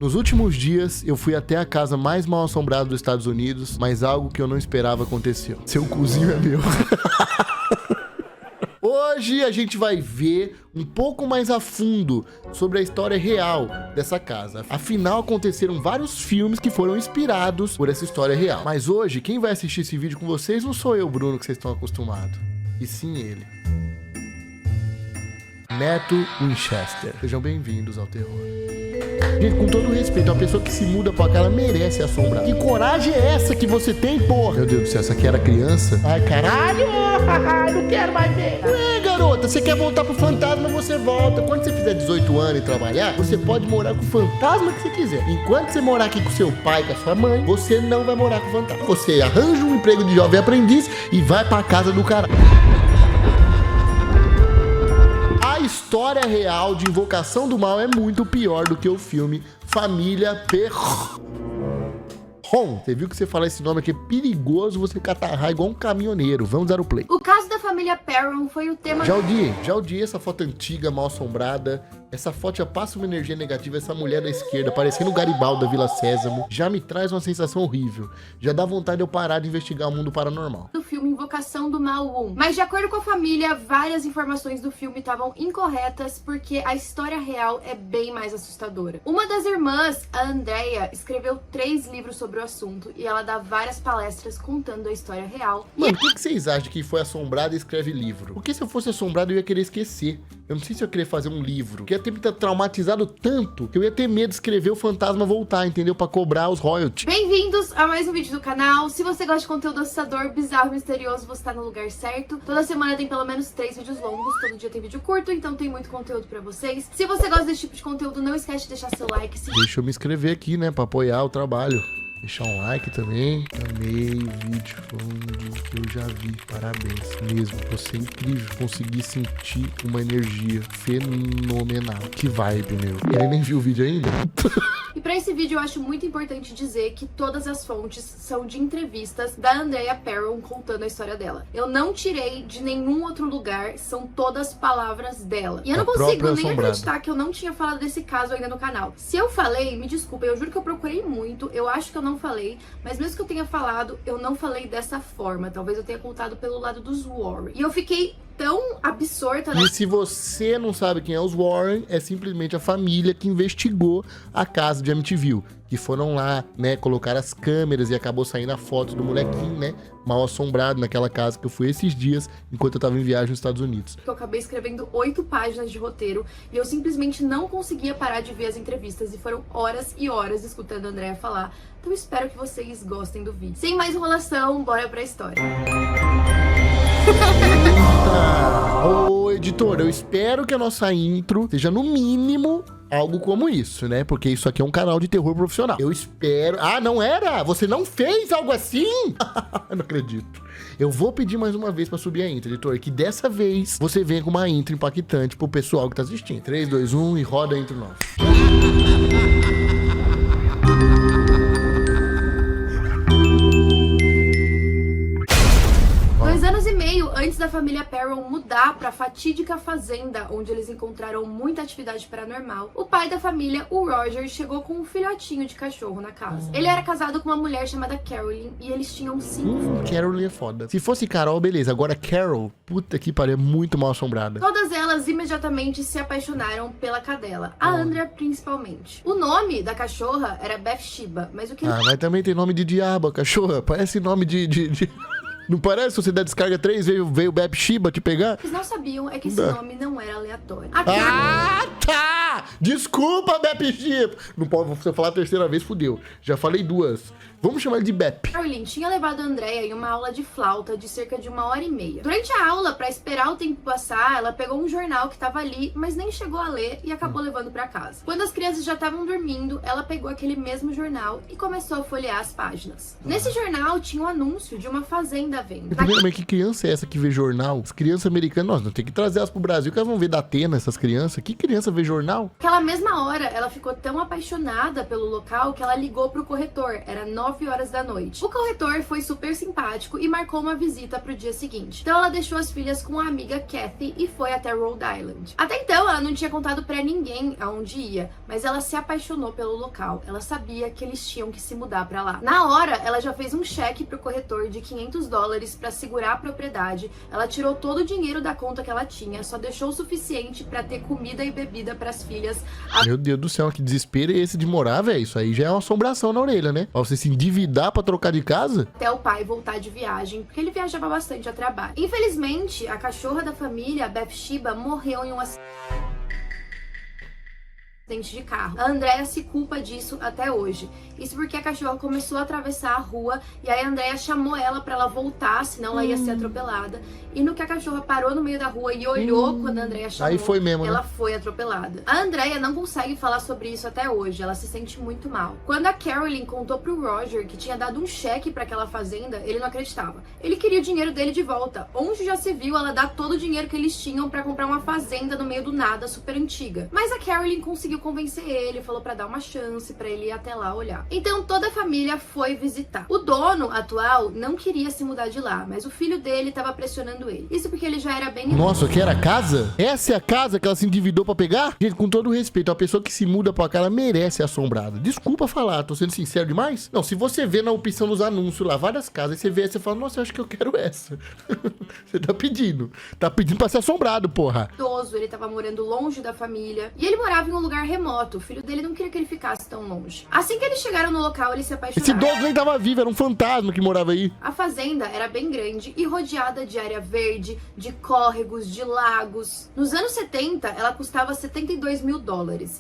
Nos últimos dias, eu fui até a casa mais mal assombrada dos Estados Unidos, mas algo que eu não esperava aconteceu. Seu cozinho é meu. Hoje a gente vai ver um pouco mais a fundo sobre a história real dessa casa. Afinal, aconteceram vários filmes que foram inspirados por essa história real. Mas hoje, quem vai assistir esse vídeo com vocês não sou eu, Bruno, que vocês estão acostumados. E sim ele. Neto Winchester. Sejam bem-vindos ao terror. Gente, com todo respeito, uma pessoa que se muda pra cá, ela merece assombrar. Que coragem é essa que você tem, porra? Meu Deus do céu, essa aqui era criança? Ai, caralho! Não quero mais ver. Ué, garota, você quer voltar pro fantasma, você volta. Quando você fizer 18 anos e trabalhar, você pode morar com o fantasma que você quiser. Enquanto você morar aqui com seu pai, com a sua mãe, você não vai morar com o fantasma. Você arranja um emprego de jovem aprendiz e vai pra casa do caralho. A história real de Invocação do Mal é muito pior do que o filme Família Perron. Você viu que você falar esse nome aqui é perigoso você catarrar igual um caminhoneiro. Vamos dar o play. O caso da família Perron foi o tema... Já odiei essa foto antiga, mal assombrada. Essa foto já passa uma energia negativa. Essa mulher da esquerda, parecendo o Garibaldi da Vila Sésamo, já me traz uma sensação horrível. Já dá vontade de eu parar de investigar o mundo paranormal. Do filme Invocação do Mal 1. Mas de acordo com a família, várias informações do filme estavam incorretas porque a história real é bem mais assustadora. Uma das irmãs, a Andrea, escreveu 3 livros sobre o assunto e ela dá várias palestras contando a história real. Mano, por que vocês acham que foi assombrado e escreve livro? Porque se eu fosse assombrado eu ia querer esquecer. Eu não sei se eu queria fazer um livro. Eu ia ter me traumatizado tanto que eu ia ter medo de escrever o fantasma voltar, entendeu? Pra cobrar os royalties. Bem-vindos a mais um vídeo do canal. Se você gosta de conteúdo assustador, bizarro, misterioso, você tá no lugar certo. Toda semana tem pelo menos 3 vídeos longos, todo dia tem vídeo curto, então tem muito conteúdo pra vocês. Se você gosta desse tipo de conteúdo, não esquece de deixar seu like. Deixa eu me inscrever aqui, né? Pra apoiar o trabalho. Deixar um like também. Amei o vídeo, foi um dos que eu já vi. Parabéns mesmo. Você é incrível. Consegui sentir uma energia fenomenal. Que vibe, meu. Ele nem viu o vídeo ainda? E pra esse vídeo eu acho muito importante dizer que todas as fontes são de entrevistas da Andrea Perron contando a história dela. Eu não tirei de nenhum outro lugar, são todas palavras dela. E eu não consigo nem acreditar que eu não tinha falado desse caso ainda no canal. Se eu falei, me desculpa, eu juro que eu procurei muito, eu acho que eu não falei, mas mesmo que eu tenha falado, eu não falei dessa forma. Talvez eu tenha contado pelo lado dos Warren. E eu fiquei tão absorta... E se você não sabe quem é os Warren, é simplesmente a família que investigou a casa de Amityville. Que foram lá, né, colocar as câmeras e acabou saindo a foto do molequinho, né, mal assombrado naquela casa que eu fui esses dias, enquanto eu tava em viagem nos Estados Unidos. Eu acabei escrevendo 8 páginas de roteiro e eu simplesmente não conseguia parar de ver as entrevistas e foram horas e horas escutando a Andrea falar. Então espero que vocês gostem do vídeo. Sem mais enrolação, bora pra história. Ô, editor, eu espero que a nossa intro seja no mínimo algo como isso, né? Porque isso aqui é um canal de terror profissional. Eu espero... Ah, não era? Você não fez algo assim? Não acredito. Eu vou pedir mais uma vez pra subir a intro, editor, que dessa vez você venha com uma intro impactante pro pessoal que tá assistindo. 3, 2, 1 e roda a intro nossa. 2 anos e meio antes da família Perron mudar pra fatídica fazenda, onde eles encontraram muita atividade paranormal, o pai da família, o Roger, chegou com um filhotinho de cachorro na casa. Ele era casado com uma mulher chamada Carolyn e eles tinham 5 filhos. Carolyn é foda. Se fosse Carol, beleza. Agora Carol, puta que pariu, é muito mal assombrada. Todas elas imediatamente se apaixonaram pela cadela, a Andrea principalmente. O nome da cachorra era Bathsheba, mas o que... Ah, mas também tem nome de diabo, a cachorra. Parece nome de... Não parece? Se você der descarga 3, veio o Bathsheba te pegar? Eles não sabiam é que esse nome não era aleatório. Ah, tá! Desculpa, Bathsheba! Não pode, se eu falar a terceira vez, fudeu. Já falei 2. Vamos chamar ele de Bep. Carolyn tinha levado a Andrea em uma aula de flauta de cerca de 1h30. Durante a aula, pra esperar o tempo passar, ela pegou um jornal que tava ali, mas nem chegou a ler e acabou levando pra casa. Quando as crianças já estavam dormindo, ela pegou aquele mesmo jornal e começou a folhear as páginas. Nesse jornal tinha um anúncio de uma fazenda ainda vendo. Primeiramente, que criança é essa que vê jornal? As crianças americanas, nós não tem que trazer elas pro Brasil, que elas vão ver da Atena, essas crianças. Que criança vê jornal? Naquela mesma hora, ela ficou tão apaixonada pelo local que ela ligou pro corretor. Era 9 horas da noite. O corretor foi super simpático e marcou uma visita pro dia seguinte. Então ela deixou as filhas com a amiga Kathy e foi até Rhode Island. Até então, ela não tinha contado pra ninguém aonde ia, mas ela se apaixonou pelo local. Ela sabia que eles tinham que se mudar pra lá. Na hora, ela já fez um cheque pro corretor de $500 pra segurar a propriedade. Ela tirou todo o dinheiro da conta que ela tinha, só deixou o suficiente pra ter comida e bebida pras filhas. Meu Deus do céu, que desespero é esse de morar, velho? Isso aí já é uma assombração na orelha, né? Pra você se endividar pra trocar de casa? Até o pai voltar de viagem, porque ele viajava bastante a trabalho. Infelizmente, a cachorra da família, a Bathsheba, morreu em um acidente de carro. A Andrea se culpa disso até hoje. Isso porque a cachorra começou a atravessar a rua e aí a Andrea chamou ela pra ela voltar, senão ela ia ser atropelada. E no que a cachorra parou no meio da rua e olhou quando a Andrea chamou, aí foi mesmo, ela né? foi atropelada. A Andrea não consegue falar sobre isso até hoje, ela se sente muito mal. Quando a Carolyn contou pro Roger que tinha dado um cheque pra aquela fazenda, ele não acreditava. Ele queria o dinheiro dele de volta. Onde já se viu ela dar todo o dinheiro que eles tinham pra comprar uma fazenda no meio do nada, super antiga. Mas a Carolyn conseguiu convencer ele, falou pra dar uma chance pra ele ir até lá olhar. Então toda a família foi visitar. O dono atual não queria se mudar de lá, mas o filho dele tava pressionando ele. Isso porque ele já era bem... Nossa, que era a casa? Essa é a casa que ela se endividou pra pegar? Gente, com todo respeito, a pessoa que se muda pra cá, ela merece ser assombrada. Desculpa falar, tô sendo sincero demais. Não, se você vê na opção dos anúncios lá, várias casas, aí você vê, você fala, nossa, eu acho que eu quero essa. Você tá pedindo. Tá pedindo pra ser assombrado, porra. Idoso, ele tava morando longe da família. E ele morava em um lugar remoto. O filho dele não queria que ele ficasse tão longe. Assim que eles chegaram no local, eles se apaixonaram. Esse idoso nem tava vivo, era um fantasma que morava aí. A fazenda era bem grande e rodeada de área verde, de córregos, de lagos. Nos anos 70, ela custava $72 mil.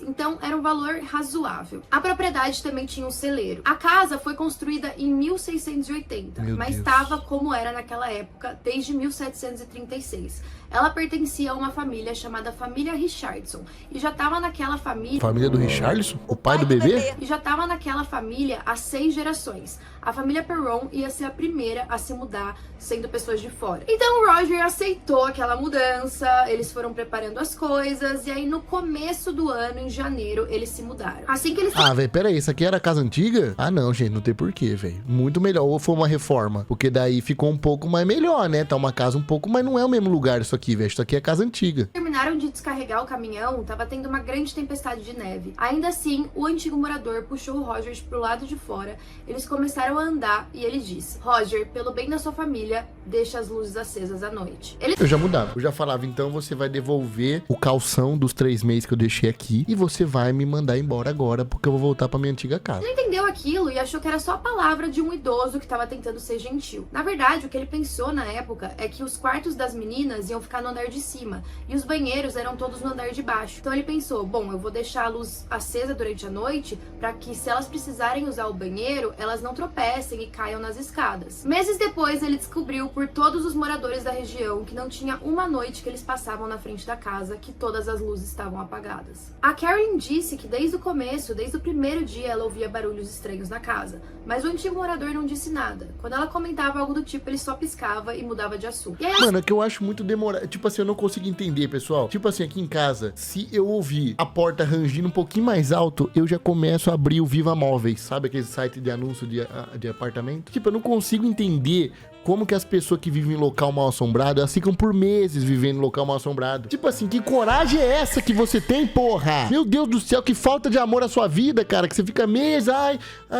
Então, era um valor razoável. A propriedade também tinha um celeiro. A casa foi construída em 1680, mas estava como era naquela época, desde 1736. Ela pertencia a uma família chamada Família Richardson. E já estava naquela família... Família do Richardson? O pai do bebê? E já estava naquela família há 6 gerações. A família Perron ia ser a primeira a se mudar, sendo pessoas de fora. Então o Roger aceitou aquela mudança, eles foram preparando as coisas, e aí no começo do ano, em janeiro, eles se mudaram. Assim que eles... Ah, velho, pera aí, isso aqui era a casa antiga? Ah, não, gente, não tem porquê, velho. Muito melhor, ou foi uma reforma, porque daí ficou um pouco mais melhor, né? Tá uma casa um pouco, mas não é o mesmo lugar isso aqui, velho. Isso aqui é casa antiga. Terminaram de descarregar o caminhão, tava tendo uma grande tempestade de neve. Ainda assim, o antigo morador puxou o Roger pro lado de fora, eles começaram a andar e ele disse: Roger, pelo bem da sua família, deixa as luzes acesas à noite. Eu já mudava, eu já falava, então você vai devolver o calção dos 3 meses que eu deixei aqui e você vai me mandar embora agora, porque eu vou voltar pra minha antiga casa. Ele entendeu aquilo e achou que era só a palavra de um idoso que tava tentando ser gentil. Na verdade, o que ele pensou na época é que os quartos das meninas iam ficar no andar de cima e os banheiros eram todos no andar de baixo. Então ele pensou, bom, eu vou deixar a luz acesa durante a noite pra que, se elas precisarem usar o banheiro, elas não tropecem e caiam nas escadas. Meses depois, ele descobriu por todos os moradores da região que não tinha uma noite que eles passavam na frente da casa que todas as luzes estavam apagadas. A Karen disse que desde o começo, desde o primeiro dia, ela ouvia barulhos estranhos na casa, mas o antigo morador não disse nada. Quando ela comentava algo do tipo, ele só piscava e mudava de assunto. E aí, mano, é que eu acho muito demorado. Tipo assim, eu não consigo entender, pessoal. Tipo assim, aqui em casa, se eu ouvir a porta rangindo um pouquinho mais alto, eu já começo a abrir o Viva Móveis. Sabe aquele site de anúncio de apartamento? Tipo, eu não consigo entender como que as pessoas que vivem em local mal assombrado, elas ficam por meses vivendo em local mal assombrado. Tipo assim, que coragem é essa que você tem, porra? Meu Deus do céu, que falta de amor à sua vida, cara, que você fica meses, ai,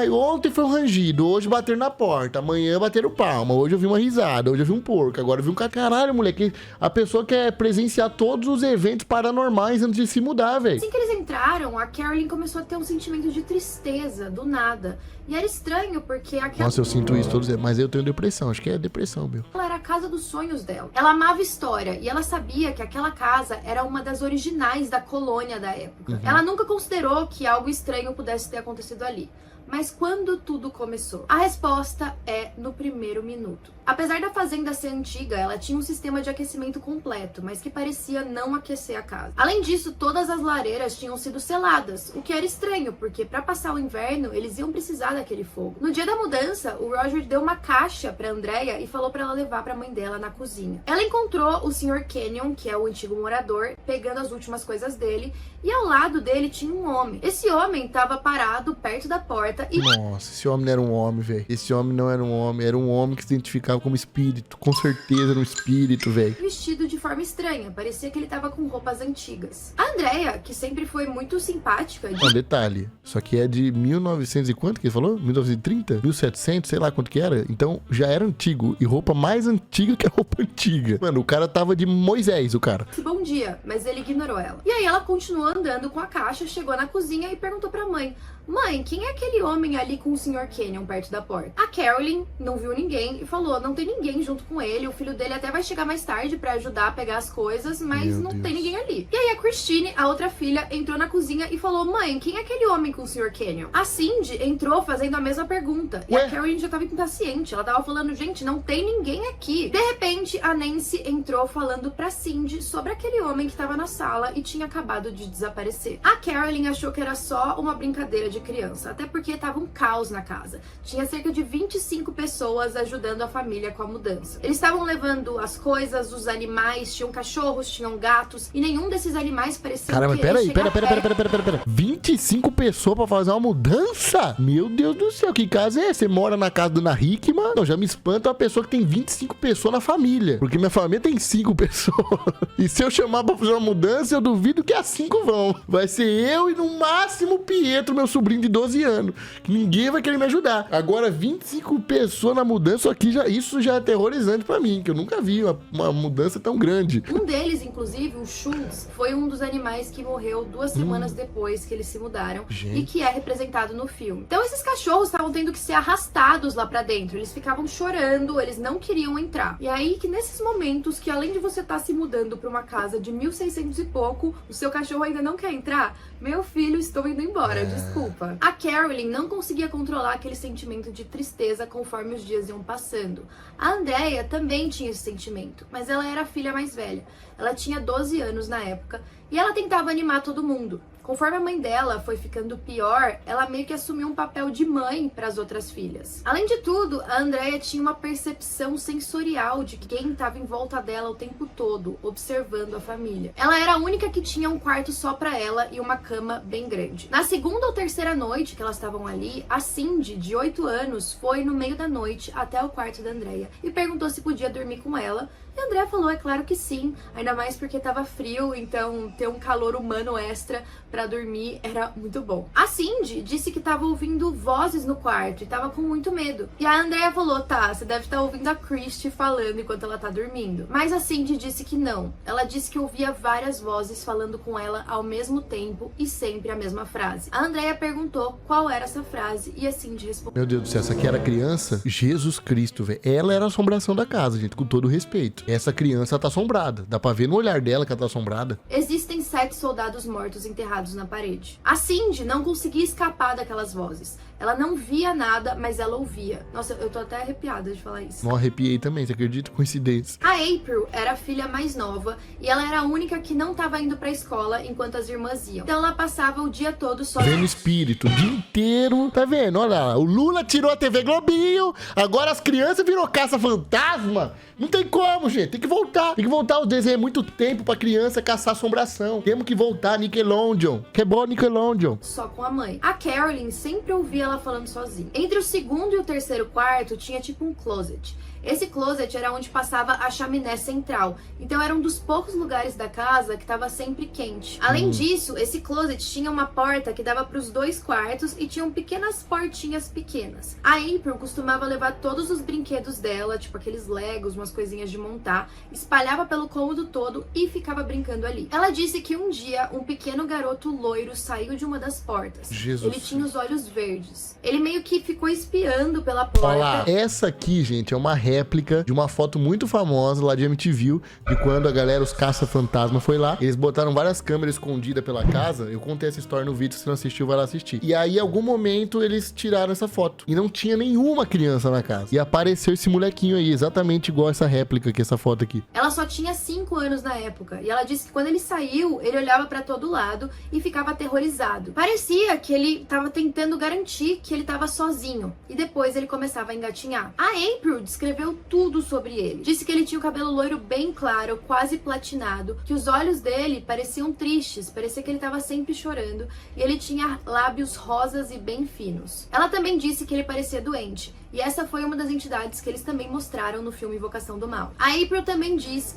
ontem foi um rangido, hoje bateram na porta, amanhã bateram palma, hoje eu vi uma risada, hoje eu vi um porco, agora eu vi um caralho, moleque. A pessoa quer presenciar todos os eventos paranormais antes de se mudar, velho. Assim que eles entraram, a Carolyn começou a ter um sentimento de tristeza, do nada. E era estranho, porque aquela... Nossa, eu sinto isso todos, mas eu tenho depressão, acho que é depressão, meu. Ela era a casa dos sonhos dela. Ela amava história e ela sabia que aquela casa era uma das originais da colônia da época. Ela nunca considerou que algo estranho pudesse ter acontecido ali. Mas quando tudo começou? A resposta é no primeiro minuto. Apesar da fazenda ser antiga, ela tinha um sistema de aquecimento completo, mas que parecia não aquecer a casa. Além disso, todas as lareiras tinham sido seladas, o que era estranho, porque para passar o inverno, eles iam precisar daquele fogo. No dia da mudança, o Roger deu uma caixa para Andrea e falou para ela levar para a mãe dela na cozinha. Ela encontrou o Sr. Kenyon, que é o antigo morador, pegando as últimas coisas dele, e ao lado dele tinha um homem. Esse homem estava parado perto da porta e... Nossa, esse homem não era um homem, velho. Esse homem não era um homem, era um homem que se identificava como espírito. Com certeza era um espírito, velho. Vestido de forma estranha, parecia que ele tava com roupas antigas. A Andrea, que sempre foi muito simpática... Um detalhe, isso aqui é de 1900 e quanto que ele falou? 1930? 1700, sei lá quanto que era. Então já era antigo, e roupa mais antiga que a roupa antiga. Mano, o cara tava de Moisés, o cara. Bom dia, mas ele ignorou ela. E aí ela continuou andando com a caixa, chegou na cozinha e perguntou pra mãe: mãe, quem é aquele homem ali com o Sr. Kenyon perto da porta? A Carolyn não viu ninguém e falou: não tem ninguém junto com ele, o filho dele até vai chegar mais tarde pra ajudar a pegar as coisas, mas não tem ninguém ali. E aí a Christine, a outra filha, entrou na cozinha e falou: mãe, quem é aquele homem com o Sr. Kenyon? A Cindy entrou fazendo a mesma pergunta. E a Carolyn já tava impaciente, ela tava falando: gente, não tem ninguém aqui. De repente, a Nancy entrou falando pra Cindy sobre aquele homem que tava na sala e tinha acabado de desaparecer. A Carolyn achou que era só uma brincadeira de criança, até porque tava um caos na casa. Tinha cerca de 25 pessoas ajudando a família com a mudança. Eles estavam levando as coisas, os animais, tinham cachorros, tinham gatos, e nenhum desses animais parecia Caramba, querer pera. 25 pessoas pra fazer uma mudança? Meu Deus do céu, que casa é essa? Você mora na casa do Ana Hickman? Não, já me espanta uma pessoa que tem 25 pessoas na família, porque minha família tem 5 pessoas. E se eu chamar pra fazer uma mudança, eu duvido que as 5 vão. Vai ser eu e no máximo o Pietro, meu sobrinho de 12 anos. Que ninguém vai querer me ajudar. Agora, 25 pessoas na mudança aqui, isso já é aterrorizante pra mim, que eu nunca vi uma mudança tão grande. Um deles, inclusive, o Schultz, foi um dos animais que morreu 2 semanas depois que eles se mudaram. Gente. E que é representado no filme. Então esses cachorros estavam tendo que ser arrastados lá pra dentro. Eles ficavam chorando, eles não queriam entrar. E aí que nesses momentos que além de você estar se mudando pra uma casa de 1600 e pouco, o seu cachorro ainda não quer entrar, meu filho, estou indo embora, desculpa. A Carolyn não conseguia controlar aquele sentimento de tristeza conforme os dias iam passando. A Andrea também tinha esse sentimento, mas ela era a filha mais velha. Ela tinha 12 anos na época e ela tentava animar todo mundo. Conforme a mãe dela foi ficando pior, ela meio que assumiu um papel de mãe para as outras filhas. Além de tudo, a Andrea tinha uma percepção sensorial de quem estava em volta dela o tempo todo, observando a família. Ela era a única que tinha um quarto só para ela e uma cama bem grande. Na segunda ou terceira noite que elas estavam ali, a Cindy, de 8 anos, foi no meio da noite até o quarto da Andrea e perguntou se podia dormir com ela. E a Andrea falou, é claro que sim, ainda mais porque tava frio, então ter um calor humano extra pra dormir era muito bom. A Cindy disse que tava ouvindo vozes no quarto e tava com muito medo. E a Andrea falou, tá, você deve estar ouvindo a Christy falando enquanto ela tá dormindo. Mas a Cindy disse que não. Ela disse que ouvia várias vozes falando com ela ao mesmo tempo e sempre a mesma frase. A Andrea perguntou qual era essa frase e a Cindy respondeu. Meu Deus do céu, essa aqui era criança? Jesus Cristo, velho. Ela era a assombração da casa, gente, com todo respeito. Essa criança tá assombrada. Dá pra ver no olhar dela que ela tá assombrada. Existem 7 soldados mortos enterrados na parede. A Cindy não conseguia escapar daquelas vozes. Ela não via nada, mas ela ouvia. Nossa, eu tô até arrepiada de falar isso. Não arrepiei também, você acredita? Coincidência. A April era a filha mais nova e ela era a única que não tava indo pra escola enquanto as irmãs iam. Então ela passava o dia todo só vendo espírito, o dia inteiro. Tá vendo? Olha lá, o Lula tirou a TV Globinho, agora as crianças virou caça-fantasma. Não tem como, gente. Tem que voltar. Tem que voltar. Os desenhos é muito tempo pra criança caçar assombração. Temos que voltar, Nickelodeon. Que é bom, Nickelodeon. Só com a mãe. A Carolyn sempre ouvia ela falando sozinha. Entre o segundo e o terceiro quarto tinha tipo um closet. Esse closet era onde passava a chaminé central, então era um dos poucos lugares da casa que estava sempre quente. Além disso, esse closet tinha uma porta que dava para os 2 quartos e tinham pequenas portinhas pequenas. A April costumava levar todos os brinquedos dela, tipo aqueles Legos, umas coisinhas de montar, espalhava pelo cômodo todo e ficava brincando ali. Ela disse que um dia um pequeno garoto loiro saiu de uma das portas. Jesus. Ele tinha os olhos verdes. Ele meio que ficou espiando pela porta. Olha lá, essa aqui, gente, é uma réplica de uma foto muito famosa lá de MTV, de quando a galera, os caça-fantasma, foi lá. Eles botaram várias câmeras escondidas pela casa. Eu contei essa história no vídeo, se não assistiu, vai lá assistir. E aí, em algum momento, eles tiraram essa foto. E não tinha nenhuma criança na casa. E apareceu esse molequinho aí, exatamente igual essa réplica aqui, essa foto aqui. Ela só tinha 5 anos na época. E ela disse que quando ele saiu, ele olhava pra todo lado e ficava aterrorizado. Parecia que ele tava tentando garantir que ele tava sozinho. E depois ele começava a engatinhar. A April descreveu tudo sobre ele. Disse que ele tinha o cabelo loiro bem claro, quase platinado, que os olhos dele pareciam tristes, parecia que ele tava sempre chorando, e ele tinha lábios rosas e bem finos. Ela também disse que ele parecia doente. E essa foi uma das entidades que eles também mostraram no filme Invocação do Mal. A April também disse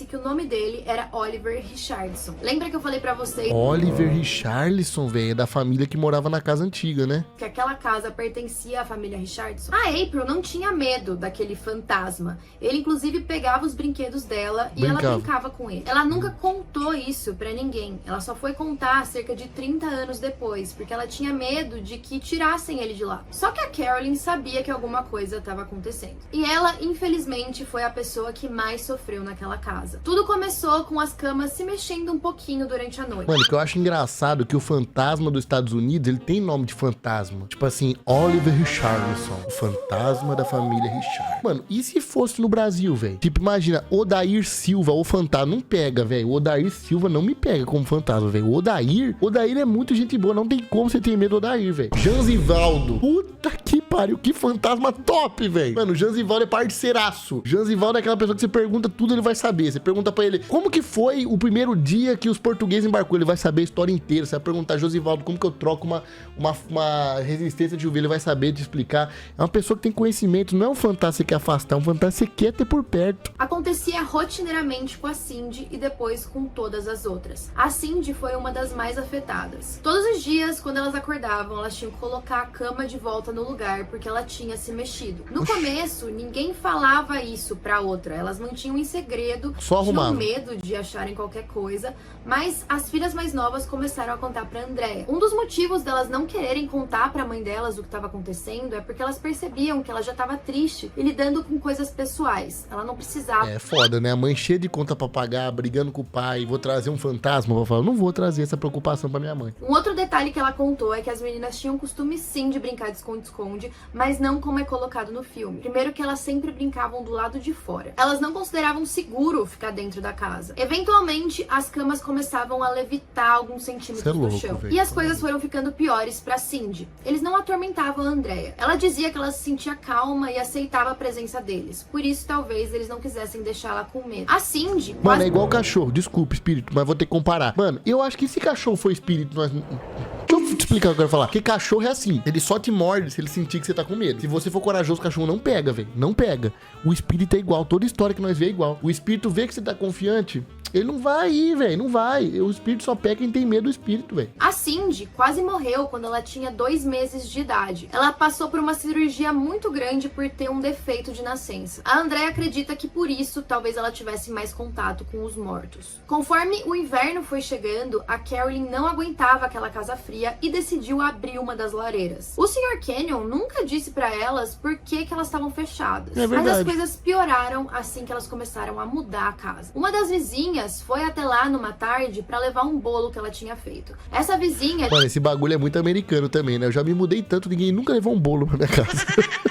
que o nome dele era Oliver Richardson. Lembra que eu falei pra vocês? Oliver Richardson, velho, é da família que morava na casa antiga, né? Que aquela casa pertencia à família Richardson. A April não tinha medo daquele fantasma. Ele, inclusive, pegava os brinquedos dela e ela brincava com ele. Ela nunca contou isso pra ninguém. Ela só foi contar cerca de 30 anos depois, porque ela tinha medo de que tirassem ele de lá. Só que a Carolyn sabia que alguma coisa estava acontecendo. E ela, infelizmente, foi a pessoa que mais sofreu naquela casa. Tudo começou com as camas se mexendo um pouquinho durante a noite. Mano, o que eu acho engraçado é que o fantasma dos Estados Unidos, ele tem nome de fantasma. Tipo assim, Oliver Richardson, o fantasma da família Richard. Mano, e se fosse no Brasil, velho? Tipo, imagina, Odair Silva, o fantasma, não pega, velho. O Odair Silva não me pega como fantasma, velho. O Odair é muito gente boa, não tem como você ter medo do Odair, velho. Janzivaldo, puta que pariu, que fantasma top, velho. Mano, o Janzivaldo é parceiraço. Janzivaldo é aquela pessoa que você pergunta tudo, ele vai saber. Você pergunta pra ele, como que foi o primeiro dia que os portugueses embarcou? Ele vai saber a história inteira. Você vai perguntar, Josivaldo, como que eu troco uma resistência de chuveiro? Ele vai saber te explicar. É uma pessoa que tem conhecimento, não é um fantasma que você quer afastar, é um fantasma que você quer ter por perto. Acontecia rotineiramente com a Cindy e depois com todas as outras. A Cindy foi uma das mais afetadas. Todos os dias, quando elas acordavam, elas tinham que colocar a cama de volta no lugar, porque ela tinha se mexido. No começo, ninguém falava isso pra outra. Elas mantinham em segredo, só arrumavam. Tinham medo de acharem qualquer coisa, mas as filhas mais novas começaram a contar pra Andrea. Um dos motivos delas não quererem contar pra mãe delas o que estava acontecendo é porque elas percebiam que ela já estava triste e lidando com coisas pessoais. Ela não precisava. É foda, né? A mãe cheia de conta pra pagar, brigando com o pai, vou trazer um fantasma, vou falar, não vou trazer essa preocupação pra minha mãe. Um outro detalhe que ela contou é que as meninas tinham costume sim de brincar de esconde-esconde, mas não como é colocado no filme. Primeiro que elas sempre brincavam do lado de fora. Elas não consideravam seguro ficar dentro da casa. Eventualmente, as camas começavam a levitar alguns centímetros do chão. Véio. E as coisas foram ficando piores pra Cindy. Eles não atormentavam a Andrea. Ela dizia que ela se sentia calma e aceitava a presença deles. Por isso, talvez, eles não quisessem deixá-la com medo. A Cindy... Mano, é igual cachorro. Desculpa, espírito, mas vou ter que comparar. Mano, eu acho que se cachorro for espírito, nós... Deixa eu te explicar o que eu quero falar. Porque cachorro é assim. Ele só te morde se ele sentir que você tá com medo. Se você for corajoso, o cachorro não pega, velho. Não pega. O espírito é igual. Toda história que nós vê é igual. O espírito vê que você tá confiante... Ele não vai ir, velho, não vai. O espírito só pega quem tem medo do espírito, velho. A Cindy quase morreu quando ela tinha 2 meses de idade. Ela passou por uma cirurgia muito grande por ter um defeito de nascença. A Andrea acredita que por isso, talvez ela tivesse mais contato com os mortos. Conforme o inverno foi chegando, a Carolyn não aguentava aquela casa fria e decidiu abrir uma das lareiras. O Sr. Canyon nunca disse pra elas por que elas estavam fechadas. É mas as coisas pioraram assim que elas começaram a mudar a casa. Uma das vizinhas foi até lá numa tarde pra levar um bolo que ela tinha feito. Essa vizinha... Mano, esse bagulho é muito americano também, né? Eu já me mudei tanto, ninguém nunca levou um bolo pra minha casa.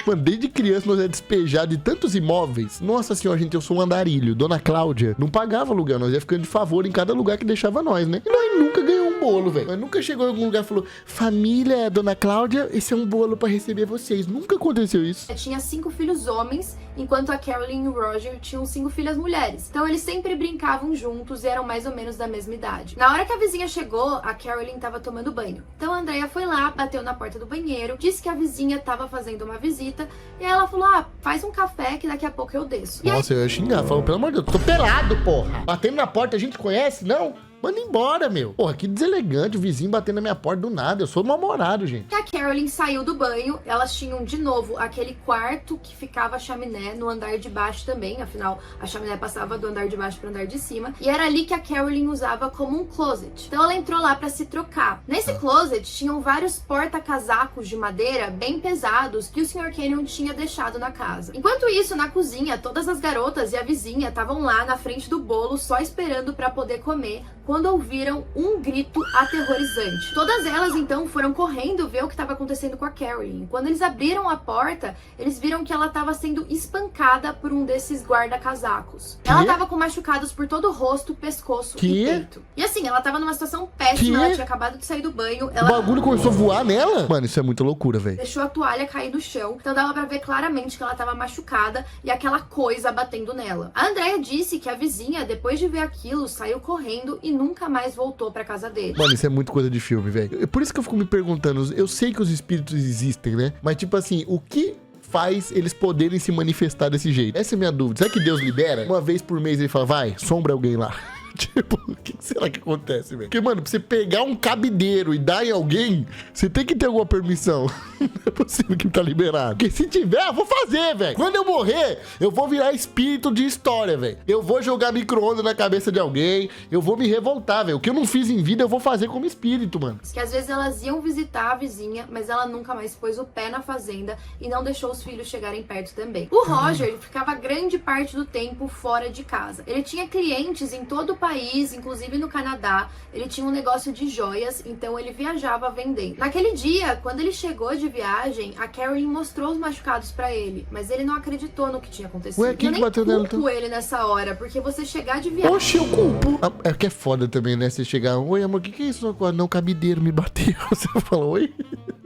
Mano, desde criança nós é despejado de tantos imóveis. Nossa senhora, gente, eu sou um andarilho. Dona Cláudia não pagava aluguel, nós ia ficando de favor em cada lugar que deixava nós, né? E nós nunca ganhamos um bolo, velho. Nós nunca chegou em algum lugar e falou, família, Dona Cláudia, esse é um bolo pra receber vocês. Nunca aconteceu isso. Tinha 5 filhos homens, enquanto a Carolyn e o Roger tinham 5 filhas mulheres. Então eles sempre brincavam juntos e eram mais ou menos da mesma idade. Na hora que a vizinha chegou, a Carolyn tava tomando banho. Então a Andrea foi lá, bateu na porta do banheiro, disse que a vizinha tava fazendo uma visita, e aí ela falou, faz um café que daqui a pouco eu desço. Nossa, eu ia xingar, falou, pelo amor de Deus, tô pelado, porra. Batendo na porta, a gente conhece? Não? Manda embora, meu. Porra, que deselegante, o vizinho batendo na minha porta do nada. Eu sou mal-humorado, gente. Que a Carolyn saiu do banho, elas tinham de novo aquele quarto que ficava a chaminé no andar de baixo também, afinal a chaminé passava do andar de baixo pro andar de cima, e era ali que a Carolyn usava como um closet. Então ela entrou lá pra se trocar. Nesse closet tinham vários porta-casacos de madeira bem pesados que o Sr. Canyon tinha deixado na casa. Enquanto isso, na cozinha, todas as garotas e a vizinha estavam lá na frente do bolo só esperando pra poder comer, quando ouviram um grito aterrorizante. Todas elas então foram correndo ver o que estava acontecendo com a Carolyn. Quando eles abriram a porta, eles viram que ela estava sendo espancada por um desses guarda-casacos. Ela estava com machucados por todo o rosto, pescoço e peito. E assim, ela estava numa situação péssima, ela tinha acabado de sair do banho. O bagulho começou a voar nela? Mano, isso é muita loucura, velho. Deixou a toalha cair no chão, então dava pra ver claramente que ela estava machucada e aquela coisa batendo nela. A Andrea disse que a vizinha, depois de ver aquilo, saiu correndo e nunca mais voltou pra casa dele. Mano, isso é muito coisa de filme, velho. Por isso que eu fico me perguntando, eu sei que os espíritos existem, né? Mas tipo assim, o que faz eles poderem se manifestar desse jeito? Essa é a minha dúvida. Será que Deus libera? Uma vez por mês ele fala, vai, sombra alguém lá. Tipo, o que será que acontece, velho? Porque, mano, pra você pegar um cabideiro e dar em alguém, você tem que ter alguma permissão. Não é possível que tá liberado. Porque se tiver, eu vou fazer, velho. Quando eu morrer, eu vou virar espírito de história, velho. Eu vou jogar micro-ondas na cabeça de alguém, eu vou me revoltar, velho. O que eu não fiz em vida, eu vou fazer como espírito, mano. Que às vezes elas iam visitar a vizinha, mas ela nunca mais pôs o pé na fazenda e não deixou os filhos chegarem perto também. O Roger, ele ficava grande parte do tempo fora de casa. Ele tinha clientes em todo o país, inclusive no Canadá. Ele tinha um negócio de joias, então ele viajava vendendo. Naquele dia, quando ele chegou de viagem, a Carolyn mostrou os machucados pra ele, mas ele não acreditou no que tinha acontecido. Ué, quem bateu nela? Eu nem culpo ele nessa hora, porque você chegar de viagem... Oxe, eu culpo. É que é foda também, né? Você chegar, oi, amor, o que é isso? Não, cabideiro me bateu. Você fala, oi?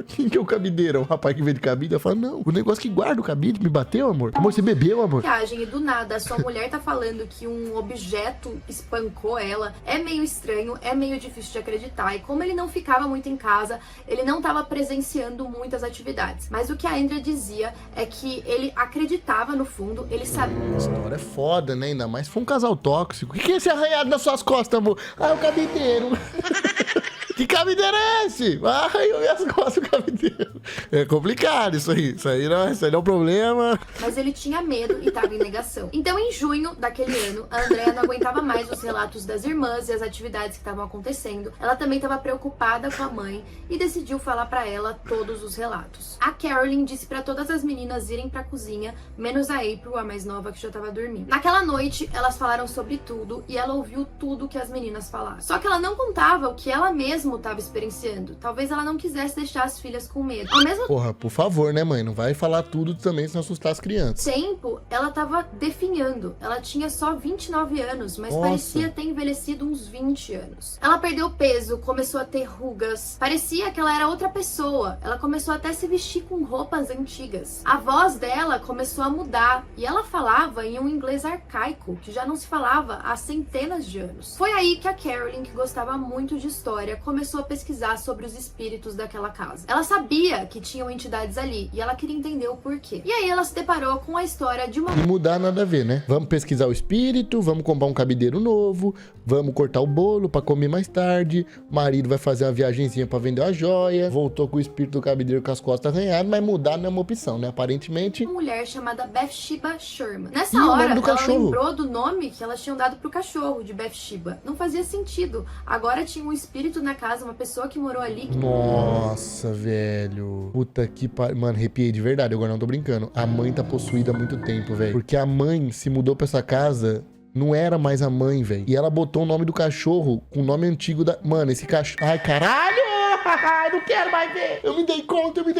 Quem que é o cabideiro? É o rapaz que vende cabide? Eu falo, não, o negócio que guarda o cabide me bateu, amor. Amor, você bebeu, amor? Viagem, e do nada, a sua mulher tá falando que um objeto espancou ela. É meio estranho, é meio difícil de acreditar. E como ele não ficava muito em casa, ele não tava presenciando muitas atividades. Mas o que a Andrea dizia é que ele acreditava no fundo, ele sabia. A história é foda, né? Ainda mais se for um casal tóxico. O que é esse arranhado nas suas costas, amor? Ah, é o cabideiro. Que cabideiro é esse? Ai, eu vi as costas do cabideiro. É complicado isso aí. Isso aí não é um problema. Mas ele tinha medo e tava em negação. Então, em junho daquele ano, a Andrea não aguentava mais os relatos das irmãs e as atividades que estavam acontecendo. Ela também estava preocupada com a mãe e decidiu falar pra ela todos os relatos. A Carolyn disse pra todas as meninas irem pra cozinha, menos a April, a mais nova, que já tava dormindo. Naquela noite, elas falaram sobre tudo e ela ouviu tudo que as meninas falaram. Só que ela não contava o que ela mesma estava experienciando. Talvez ela não quisesse deixar as filhas com medo. Ao mesmo Porra, por favor, né, mãe? Não vai falar tudo também sem assustar as crianças. tempo, ela tava definhando. Ela tinha só 29 anos, mas Nossa. parecia ter envelhecido uns 20 anos. Ela perdeu peso, começou a ter rugas. Parecia que ela era outra pessoa. Ela começou até a se vestir com roupas antigas. A voz dela começou a mudar e ela falava em um inglês arcaico, que já não se falava há centenas de anos. Foi aí que a Carolyn, que gostava muito de história, começou a pesquisar sobre os espíritos daquela casa. Ela sabia que tinham entidades ali e ela queria entender o porquê. E aí ela se deparou com a história de uma... E mudar nada a ver, né? Vamos pesquisar o espírito, vamos comprar um cabideiro novo, vamos cortar o bolo pra comer mais tarde, o marido vai fazer uma viagenzinha pra vender uma joia, voltou com o espírito do cabideiro com as costas arranhadas, mas mudar não é uma opção, né? Aparentemente... Uma mulher chamada Bathsheba Sherman. Nessa E o hora, nome do ela cachorro? lembrou do nome que elas tinham dado pro cachorro, de Bathsheba. Não fazia sentido. Agora tinha um espírito na casa, uma pessoa que morou ali. Nossa, velho. Puta que pariu. Mano, arrepiei de verdade, agora não tô brincando. A mãe tá possuída há muito tempo, velho. Porque a mãe se mudou pra essa casa... Não era mais a mãe, velho. E ela botou o nome do cachorro com o nome antigo da... Mano, esse cachorro... Ai, caralho! Não quero mais ver! Eu me dei conta. Não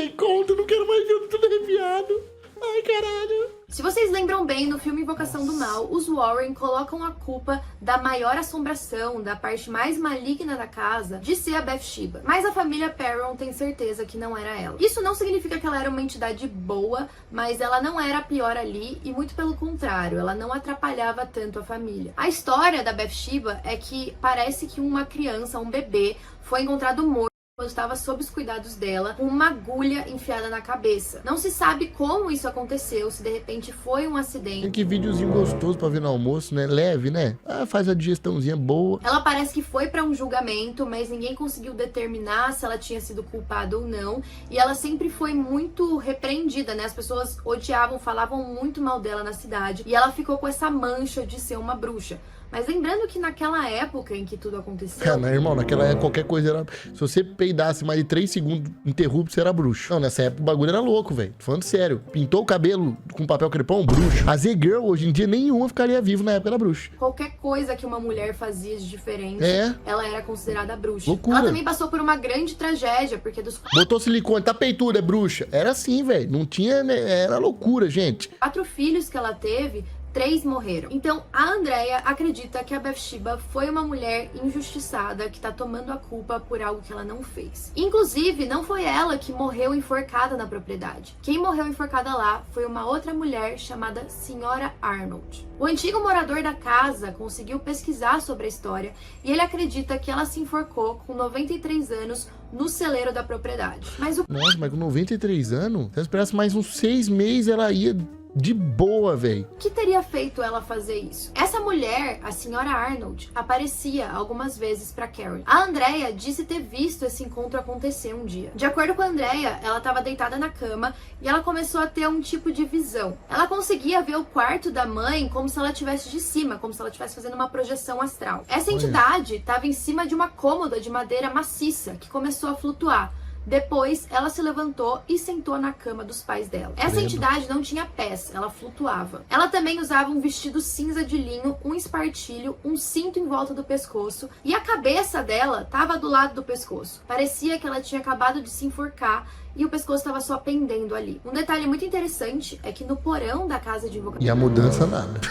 quero mais ver, eu tô tudo arrepiado. Ai, caralho. Se vocês lembram bem, no filme Invocação do Mal, os Warren colocam a culpa da maior assombração, da parte mais maligna da casa, de ser a Bathsheba. Mas a família Perron tem certeza que não era ela. Isso não significa que ela era uma entidade boa, mas ela não era a pior ali, e muito pelo contrário, ela não atrapalhava tanto a família. A história da Bathsheba é que parece que uma criança, um bebê, foi encontrado morto quando estava sob os cuidados dela, com uma agulha enfiada na cabeça. Não se sabe como isso aconteceu, se de repente foi um acidente. Que videozinho gostoso pra ver no almoço, né? Leve, né? Faz a digestãozinha boa. Ela parece que foi pra um julgamento, mas ninguém conseguiu determinar se ela tinha sido culpada ou não. E ela sempre foi muito repreendida, né? As pessoas odiavam, falavam muito mal dela na cidade. E ela ficou com essa mancha de ser uma bruxa. Mas lembrando que naquela época em que tudo aconteceu... Não, irmão, naquela época qualquer coisa era... Se você peidasse mais de 3 segundos interrupto, você era bruxo. Não, nessa época o bagulho era louco, velho. Tô falando sério. Pintou o cabelo com papel crepom, bruxo. A Z-Girl, hoje em dia, nenhuma ficaria vivo na época da bruxa. Qualquer coisa que uma mulher fazia de diferente, ela era considerada bruxa. Loucura. Ela também passou por uma grande tragédia, porque dos... Botou silicone, tá peituda, é bruxa. Era assim, velho. Não tinha... Né? Era loucura, gente. 4 filhos que ela teve... 3 morreram. Então, a Andrea acredita que a Bathsheba foi uma mulher injustiçada que tá tomando a culpa por algo que ela não fez. Inclusive, não foi ela que morreu enforcada na propriedade. Quem morreu enforcada lá foi uma outra mulher chamada Senhora Arnold. O antigo morador da casa conseguiu pesquisar sobre a história e ele acredita que ela se enforcou com 93 anos no celeiro da propriedade. Mas Nossa, mas com 93 anos? Se ela esperasse mais uns 6 meses, ela ia... de boa, velho. O que teria feito ela fazer isso? Essa mulher, a senhora Arnold, aparecia algumas vezes pra Carol. A Andrea disse ter visto esse encontro acontecer um dia. De acordo com a Andrea, ela estava deitada na cama e ela começou a ter um tipo de visão. Ela conseguia ver o quarto da mãe como se ela estivesse de cima, como se ela estivesse fazendo uma projeção astral. Essa entidade estava em cima de uma cômoda de madeira maciça que começou a flutuar. Depois, ela se levantou e sentou na cama dos pais dela. Essa entidade não tinha pés, ela flutuava. Ela também usava um vestido cinza de linho, um espartilho, um cinto em volta do pescoço e a cabeça dela estava do lado do pescoço. Parecia que ela tinha acabado de se enforcar e o pescoço estava só pendendo ali. Um detalhe muito interessante é que no porão da casa de invocação... E a mudança nada.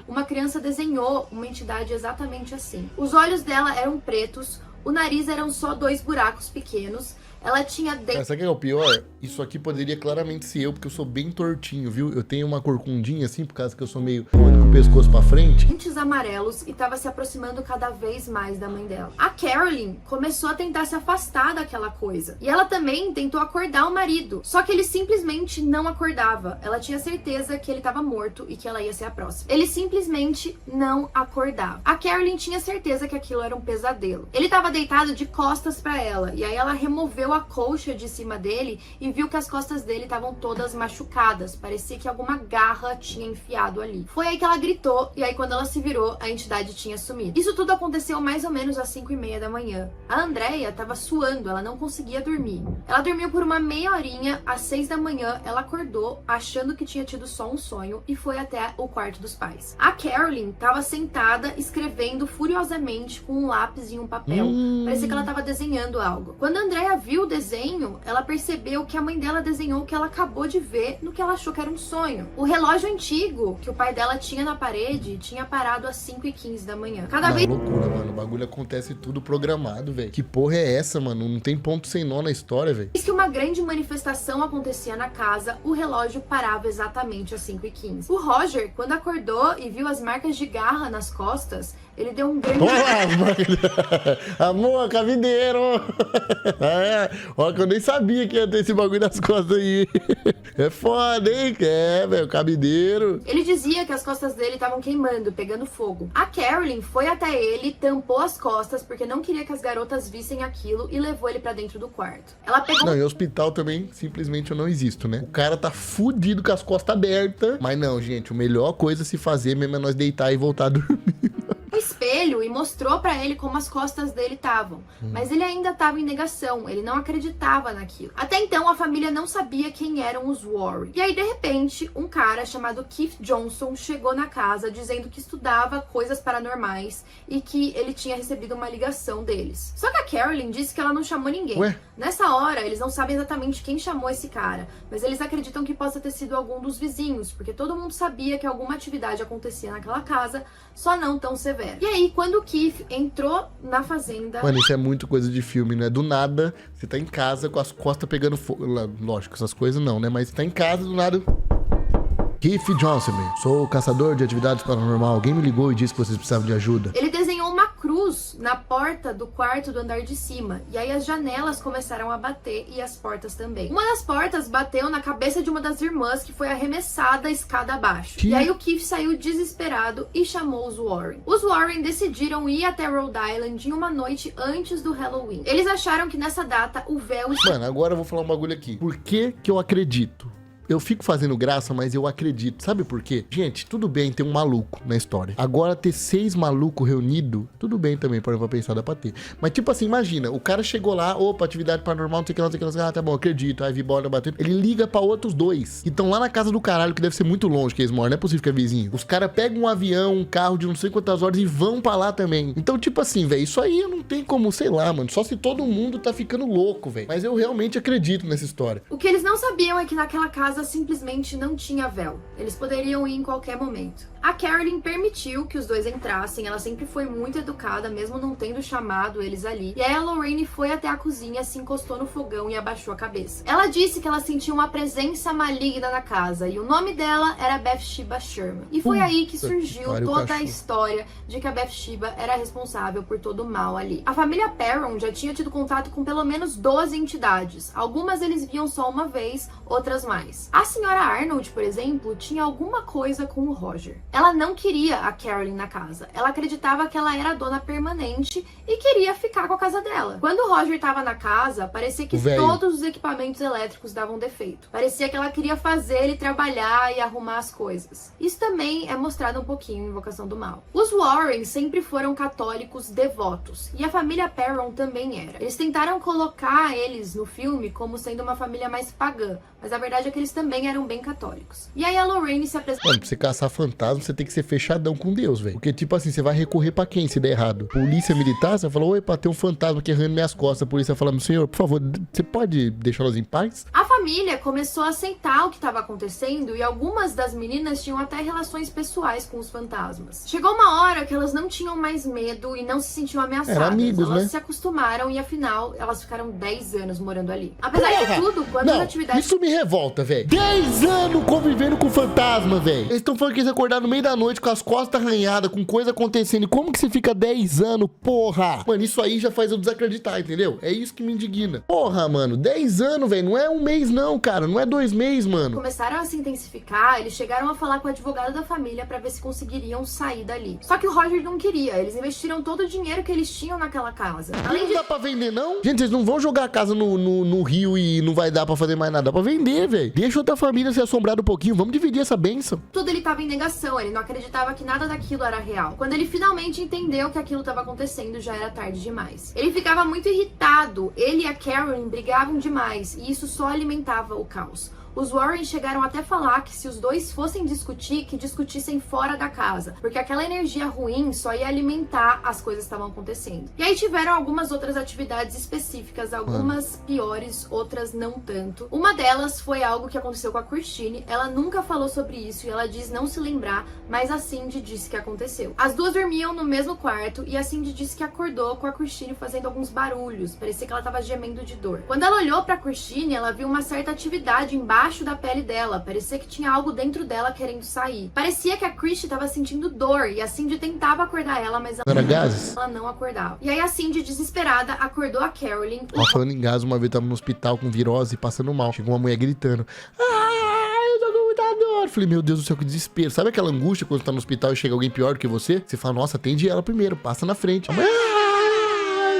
Uma criança desenhou uma entidade exatamente assim. Os olhos dela eram pretos, o nariz eram só 2 buracos pequenos. Ela tinha dentes... Sabe o que é o pior? Isso aqui poderia claramente ser eu, porque eu sou bem tortinho, viu? Eu tenho uma corcundinha assim, por causa que eu sou meio com o pescoço pra frente. Dentes amarelos e estava se aproximando cada vez mais da mãe dela. A Carolyn começou a tentar se afastar daquela coisa. E ela também tentou acordar o marido. Só que ele simplesmente não acordava. Ela tinha certeza que ele estava morto e que ela ia ser a próxima. Ele simplesmente não acordava. A Carolyn tinha certeza que aquilo era um pesadelo. Ele estava deitado de costas pra ela. E aí ela removeu a colcha de cima dele e viu que as costas dele estavam todas machucadas. Parecia que alguma garra tinha enfiado ali. Foi aí que ela gritou e aí quando ela se virou, a entidade tinha sumido. Isso tudo aconteceu mais ou menos às 5:30 da manhã. A Andrea estava suando, ela não conseguia dormir. Ela dormiu por uma meia horinha, às 6 da manhã ela acordou achando que tinha tido só um sonho e foi até o quarto dos pais. A Carolyn estava sentada escrevendo furiosamente com um lápis e um papel. Parecia que ela estava desenhando algo. Quando a Andrea viu o desenho, ela percebeu que a mãe dela desenhou o que ela acabou de ver no que ela achou que era um sonho. O relógio antigo que o pai dela tinha na parede tinha parado às 5:15 da manhã. Cada vez... loucura, mano. O bagulho acontece tudo programado, velho. Que porra é essa, mano? Não tem ponto sem nó na história, velho. Que uma grande manifestação acontecia na casa, o relógio parava exatamente às 5:15. O Roger, quando acordou e viu as marcas de garra nas costas, ele deu um grande... Amor, cavideiro! Ó, que eu nem sabia que ia ter esse bagulho nas costas aí. É foda, hein? É, velho, cabideiro. Ele dizia que as costas dele estavam queimando, pegando fogo. A Carolyn foi até ele, tampou as costas, porque não queria que as garotas vissem aquilo e levou ele pra dentro do quarto. Ela pegou... Não, em hospital também, simplesmente eu não existo, né? O cara tá fudido com as costas abertas. Mas não, gente, a melhor coisa a se fazer mesmo é nós deitar e voltar a dormir. Espelho e mostrou pra ele como as costas dele estavam, mas ele ainda estava em negação, ele não acreditava naquilo. Até então a família não sabia quem eram os Warren. E aí de repente um cara chamado Keith Johnson chegou na casa dizendo que estudava coisas paranormais e que ele tinha recebido uma ligação deles. Só que a Carolyn disse que ela não chamou ninguém. Ué? Nessa hora eles não sabem exatamente quem chamou esse cara, mas eles acreditam que possa ter sido algum dos vizinhos, porque todo mundo sabia que alguma atividade acontecia naquela casa, só não tão severa. E aí, quando o Keith entrou na fazenda... Mano, isso é muito coisa de filme, né? Do nada, você tá em casa com as costas pegando fogo. Lógico, essas coisas não, né? Mas você tá em casa, do nada... Keith Johnson, sou caçador de atividades paranormal. Alguém me ligou e disse que vocês precisavam de ajuda. Ele desenhou uma cruz cruz na porta do quarto do andar de cima. E aí as janelas começaram a bater e as portas também. Uma das portas bateu na cabeça de uma das irmãs, que foi arremessada a escada abaixo. E aí o Keith saiu desesperado e chamou os Warren. Os Warren decidiram ir até Rhode Island em uma noite antes do Halloween. Eles acharam que nessa data o véu... Mano, agora eu vou falar um bagulho aqui. Por que que eu acredito? Eu fico fazendo graça, mas eu acredito. Sabe por quê? Gente, tudo bem ter um maluco na história. Agora, ter 6 malucos reunidos, tudo bem também, para eu pensar, dá pra ter. Mas, tipo assim, imagina, o cara chegou lá, opa, atividade paranormal, não sei o que, não sei o que, não sei o que, ah, tá bom, acredito. Aí vi bola batendo. Ele liga pra outros 2, que estão lá na casa do caralho, que deve ser muito longe que eles moram, não é possível que é vizinho. Os caras pegam um avião, um carro de não sei quantas horas e vão pra lá também. Então, tipo assim, velho, isso aí não tem como, sei lá, mano, só se todo mundo tá ficando louco, velho. Mas eu realmente acredito nessa história. O que eles não sabiam é que naquela casa simplesmente não tinha véu. Eles poderiam ir em qualquer momento. A Carolyn permitiu que os dois entrassem, ela sempre foi muito educada, mesmo não tendo chamado eles ali. E aí a Lorraine foi até a cozinha, se encostou no fogão e abaixou a cabeça. Ela disse que ela sentiu uma presença maligna na casa, e o nome dela era Bathsheba Sherman. E foi aí que surgiu toda a história de que a Bathsheba era responsável por todo o mal ali. A família Perron já tinha tido contato com pelo menos 12 entidades. Algumas eles viam só uma vez, outras mais. A senhora Arnold, por exemplo, tinha alguma coisa com o Roger. Ela não queria a Carolyn na casa. Ela acreditava que ela era a dona permanente e queria ficar com a casa dela. Quando o Roger estava na casa, parecia que todos os equipamentos elétricos davam defeito. Parecia que ela queria fazer ele trabalhar e arrumar as coisas. Isso também é mostrado um pouquinho em Invocação do Mal. Os Warren sempre foram católicos devotos, e a família Perron também era. Eles tentaram colocar eles no filme como sendo uma família mais pagã, mas a verdade é que eles também eram bem católicos. E aí a Lorraine se apresentou... Mano, pra você caçar fantasma, você tem que ser fechadão com Deus, velho. Porque, tipo assim, você vai recorrer pra quem se der errado? Polícia militar? Você fala, oi, pá, tem um fantasma aqui arranhando minhas costas. A polícia fala, senhor, por favor, você pode deixá-los em paz? A família começou a aceitar o que estava acontecendo, e algumas das meninas tinham até relações pessoais com os fantasmas. Chegou uma hora que elas não tinham mais medo e não se sentiam ameaçadas. Era amigos, elas né? se acostumaram e, afinal, elas ficaram 10 anos morando ali. Apesar de tudo, quando as atividades... Isso me revolta, velho. 10 anos convivendo com fantasma, velho. Eles estão falando que eles acordaram no meio da noite com as costas arranhadas, com coisa acontecendo. E como que você fica 10 anos, porra? Mano, isso aí já faz eu desacreditar, entendeu? É isso que me indigna. Porra, mano, 10 anos, velho. Não é um mês não, cara. Não é 2 meses, mano. Começaram a se intensificar, eles chegaram a falar com o advogado da família pra ver se conseguiriam sair dali. Só que o Roger não queria. Eles investiram todo o dinheiro que eles tinham naquela casa. Não dá pra vender, não? Gente, vocês não vão jogar a casa no rio e não vai dar pra fazer mais nada. Dá pra vender, velho. Deixa outra família se assombrar um pouquinho. Vamos dividir essa bênção. Tudo ele tava em negação. Ele não acreditava que nada daquilo era real. Quando ele finalmente entendeu que aquilo estava acontecendo, já era tarde demais. Ele ficava muito irritado. Ele e a Carolyn brigavam demais, e isso só alimentava o caos. Os Warren chegaram até falar que se os dois fossem discutir, que discutissem fora da casa, porque aquela energia ruim só ia alimentar as coisas que estavam acontecendo. E aí tiveram algumas outras atividades específicas, algumas piores, outras não tanto. Uma delas foi algo que aconteceu com a Christine. Ela nunca falou sobre isso e ela diz não se lembrar, mas a Cindy disse que aconteceu. As duas dormiam no mesmo quarto e a Cindy disse que acordou com a Christine fazendo alguns barulhos. Parecia que ela estava gemendo de dor. Quando ela olhou pra Christine, ela viu uma certa atividade embaixo da pele dela. Parecia que tinha algo dentro dela querendo sair. Parecia que a Christy tava sentindo dor e a Cindy tentava acordar ela, mas ela não acordava. E aí a Cindy, desesperada, acordou a Carolyn. Falando em gás, uma vez eu tava no hospital com virose passando mal. Chegou uma mulher gritando: eu tô com muita dor. Falei, meu Deus do céu, que desespero. Sabe aquela angústia quando você tá no hospital e chega alguém pior do que você? Você fala, nossa, atende ela primeiro, passa na frente.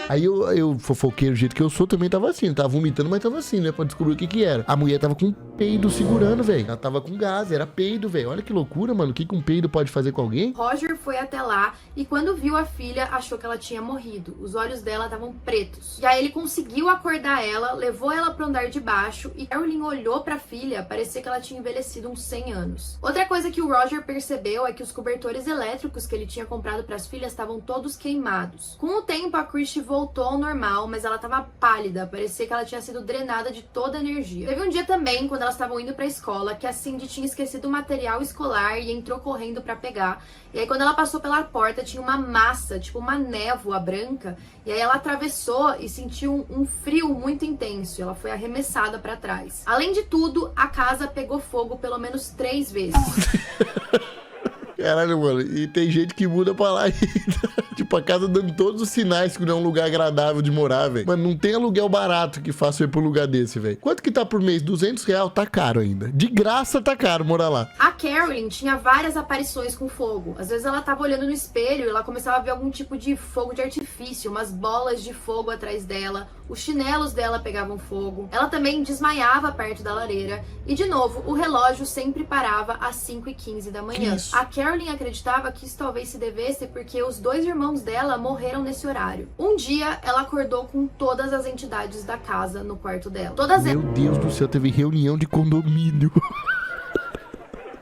Aí eu fofoqueiro do jeito que eu sou, também tava assim. Tava vomitando, mas tava assim, né? Pra descobrir o que que era. A mulher tava com peido segurando, velho. Ela tava com gás, era peido, velho. Olha que loucura, mano. O que um peido pode fazer com alguém? Roger foi até lá e quando viu a filha, achou que ela tinha morrido. Os olhos dela estavam pretos. E aí ele conseguiu acordar ela, levou ela pro andar de baixo e Carolyn olhou pra filha, parecia que ela tinha envelhecido uns 100 anos. Outra coisa que o Roger percebeu é que os cobertores elétricos que ele tinha comprado pras filhas estavam todos queimados. Com o tempo, a Christy voltou ao normal, mas ela tava pálida, parecia que ela tinha sido drenada de toda a energia. Teve um dia também, quando elas estavam indo pra escola, que a Cindy tinha esquecido o material escolar e entrou correndo pra pegar. E aí quando ela passou pela porta, tinha uma massa, tipo uma névoa branca, e aí ela atravessou e sentiu um frio muito intenso, e ela foi arremessada pra trás. Além de tudo, a casa pegou fogo pelo menos 3 vezes. Caralho, mano. E tem gente que muda pra lá ainda. Tipo, a casa dando todos os sinais que não é um lugar agradável de morar, velho. Mano, não tem aluguel barato que faça eu ir pra um lugar desse, velho. Quanto que tá por mês? R$200? Tá caro ainda. De graça tá caro morar lá. A Carolyn tinha várias aparições com fogo. Às vezes ela tava olhando no espelho e ela começava a ver algum tipo de fogo de artifício, umas bolas de fogo atrás dela. Os chinelos dela pegavam fogo. Ela também desmaiava perto da lareira. E, de novo, o relógio sempre parava às 5h15 da manhã. Isso. A Carolyn acreditava que isso talvez se devesse porque os 2 irmãos dela morreram nesse horário. Um dia, ela acordou com todas as entidades da casa no quarto dela. Meu Deus do céu, teve reunião de condomínio.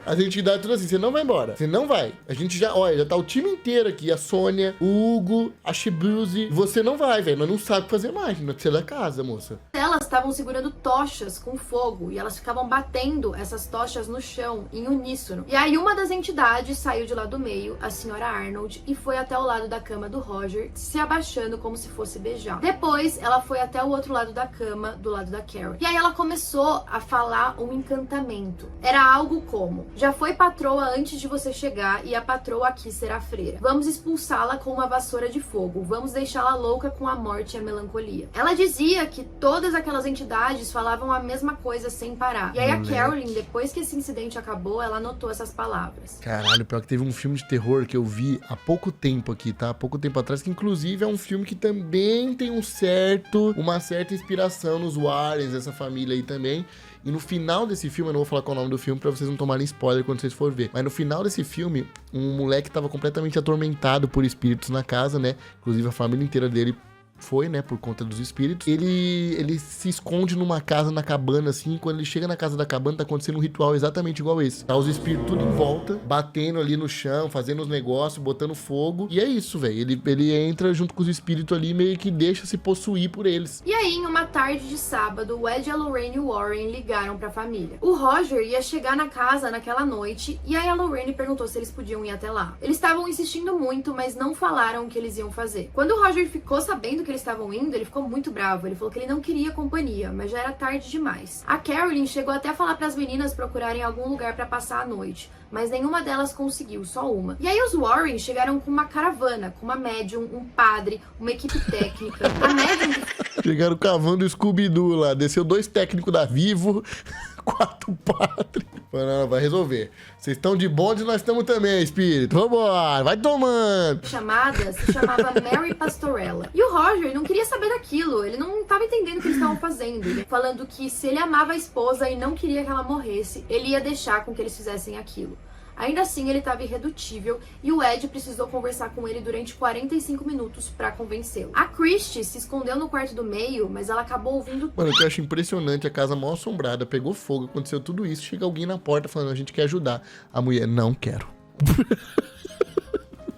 As entidades tudo assim, você não vai embora, você não vai. A gente já, olha, já tá o time inteiro aqui, a Sônia, o Hugo, a Shibuzi. Você não vai, velho, nós não sabe fazer mais, não precisa da casa, moça. Elas estavam segurando tochas com fogo e elas ficavam batendo essas tochas no chão em uníssono. E aí uma das entidades saiu de lá do meio, a senhora Arnold, e foi até o lado da cama do Roger, se abaixando como se fosse beijar. Depois, ela foi até o outro lado da cama, do lado da Carol. E aí ela começou a falar um encantamento. Era algo como: já foi patroa antes de você chegar e a patroa aqui será freira. Vamos expulsá-la com uma vassoura de fogo. Vamos deixá-la louca com a morte e a melancolia. Ela dizia que todas aquelas entidades falavam a mesma coisa sem parar. E aí a Carolyn, depois que esse incidente acabou, ela anotou essas palavras. Caralho, pior que teve um filme de terror que eu vi há pouco tempo aqui, tá? Há pouco tempo atrás, que inclusive é um filme que também tem uma certa inspiração nos Warrens, essa família aí também. E no final desse filme, eu não vou falar qual é o nome do filme pra vocês não tomarem spoiler quando vocês forem ver. Mas no final desse filme, um moleque tava completamente atormentado por espíritos na casa, né? Inclusive a família inteira dele foi, né, por conta dos espíritos. Ele se esconde numa casa na cabana, assim, e quando ele chega na casa da cabana, tá acontecendo um ritual exatamente igual esse. Tá os espíritos tudo em volta, batendo ali no chão, fazendo os negócios, botando fogo. E é isso, velho. Ele entra junto com os espíritos ali e meio que deixa se possuir por eles. E aí, em uma tarde de sábado, o Ed e a Lorraine Warren ligaram pra família. O Roger ia chegar na casa naquela noite, e aí a Lorraine perguntou se eles podiam ir até lá. Eles estavam insistindo muito, mas não falaram o que eles iam fazer. Quando o Roger ficou sabendo que eles estavam indo, ele ficou muito bravo. Ele falou que ele não queria companhia, mas já era tarde demais. A Carolyn chegou até a falar para as meninas procurarem algum lugar para passar a noite, mas nenhuma delas conseguiu, só uma. E aí os Warren chegaram com uma caravana, com uma médium, um padre, uma equipe técnica. A médium... Chegaram cavando o Scooby-Doo lá, desceu 2 técnicos da Vivo, 4 padres. Não, vai resolver. Vocês estão de bonde, nós estamos também, espírito. Vambora, vai tomando. Chamada se chamava Mary Pastorella. E o Roger não queria saber daquilo. Ele não estava entendendo o que eles estavam fazendo. Ele falando que se ele amava a esposa e não queria que ela morresse, ele ia deixar com que eles fizessem aquilo. Ainda assim, ele estava irredutível e o Ed precisou conversar com ele durante 45 minutos para convencê-lo. A Christy se escondeu no quarto do meio, mas ela acabou ouvindo... Mano, o que eu acho impressionante, a casa mal assombrada, pegou fogo, aconteceu tudo isso, chega alguém na porta falando, a gente quer ajudar. A mulher, não quero.